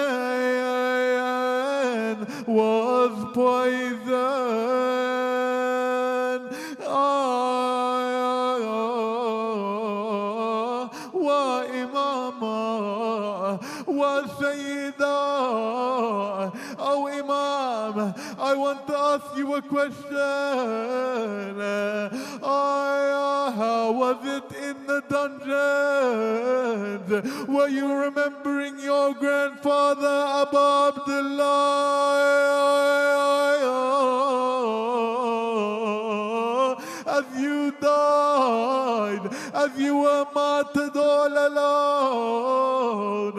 was poisoned. Wa Imama, wa Sayyida. Oh Imam, I want to ask you a question. How was it in the dungeons? Were you remembering your grandfather Abu Abdullah? As you died, as you were martyred all alone,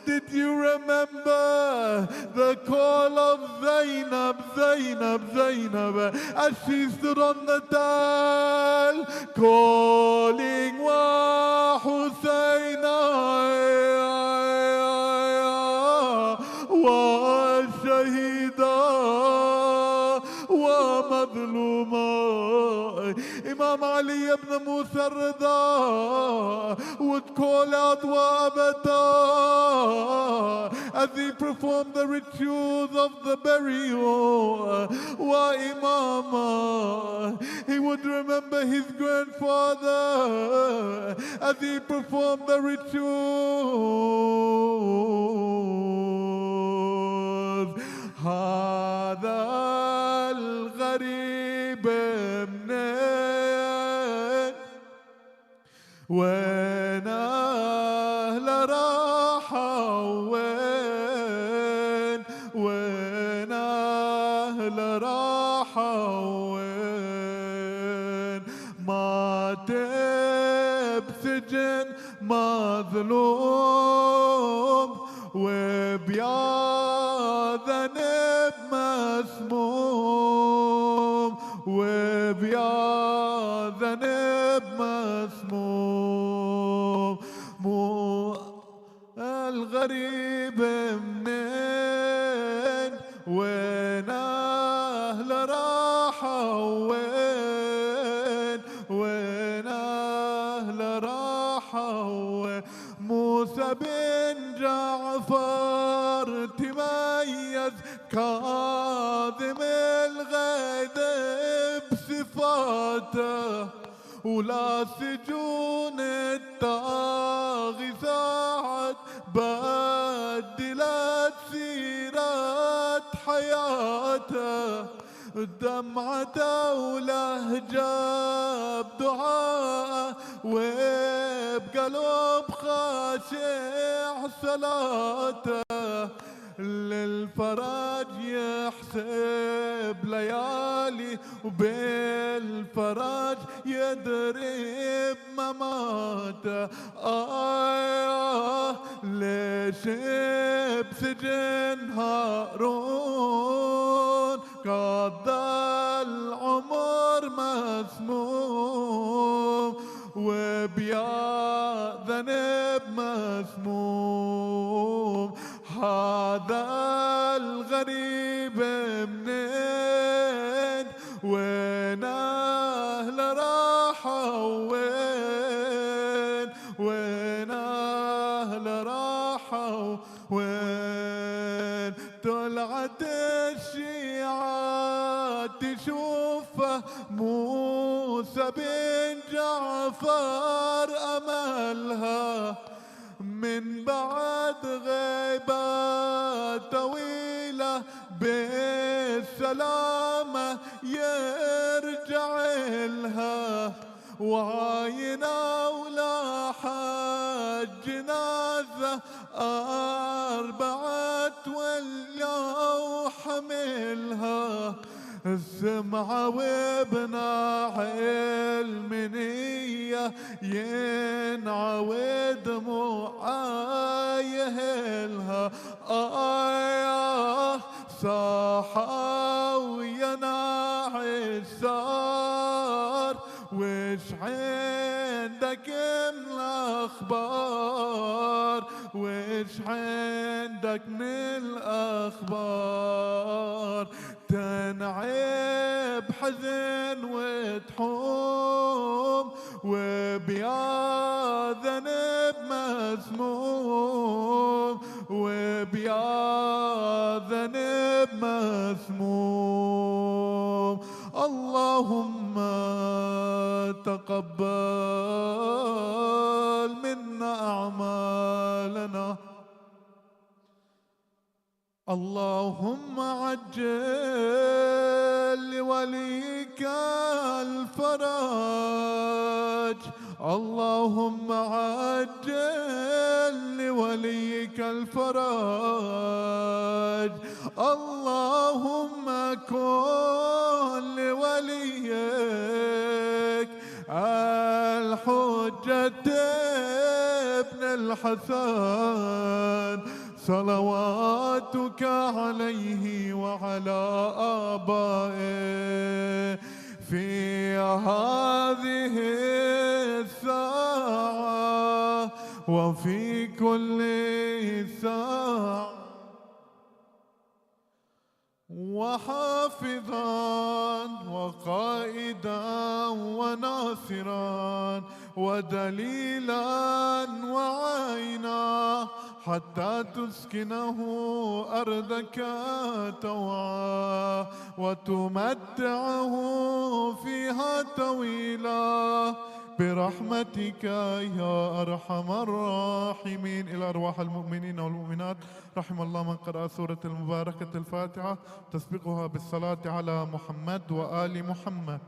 did you remember the call of Zainab, as she stood on the dial, calling wa Husayna wa Shahida wa Madluma? Imam Ali ibn Musa Rida would call out wa abata as he performed the rituals of the burial. Wa Imam, he would remember his grandfather as he performed the rituals. هذا الغريب منين وين أهله راحوا وين أهله راحوا وين مات بسجن مظلوم وبيا ذنب مسموم وبيا ذنب مسموم مو الغريب منين وين أهله راحوا وين أهله راحوا موسى بن جعفر تميز كاظم الغيظ بصفاته ولا سجون الطاغي ساعد بدلت سيرة حياته دمعته ولهجة بدعاء وبقلب خاشع صلاته للفرج يحسب ليالي وبالفرج يدرب مماته ليش بسجن هارون قضى العمر مسموم وبيا ذنب مسموم هذا الغريب منين وين أهله راحوا وين أهله راحوا وين طلعت الشيعة تشوفه موسى بن جعفر أملها من بعد غيبة طويلة بالسلامة يرجع لها وعاينة ولاحت جنازة أربعة وليا حملها السمعة وابنا علمنية ينعود معايهلها صاحة ويناعي صار وش عندك من الأخبار وش عندك من الأخبار تنعب حزن وتحوم وبيا ذنب مسموم وبيا ذنب مسموم اللهم تقبل منا أعمالنا اللهم عجل لوليك الفرج اللهم عجل لوليك الفرج اللهم كن لوليك الحجة ابن الحسن صلواتك عليه وعلى آبائه في هذه الساعة وفي كل ساعة وحافظا وقائدا وناصرا ودليلا وعينا حتى تسكنه أرضك طوعا وتمتعه فيها طويلا برحمتك يا أرحم الراحمين. إلى أرواح المؤمنين والمؤمنات رحم الله من قرأ سورة المباركة الفاتحة تسبقها بالصلاة على محمد وآل محمد.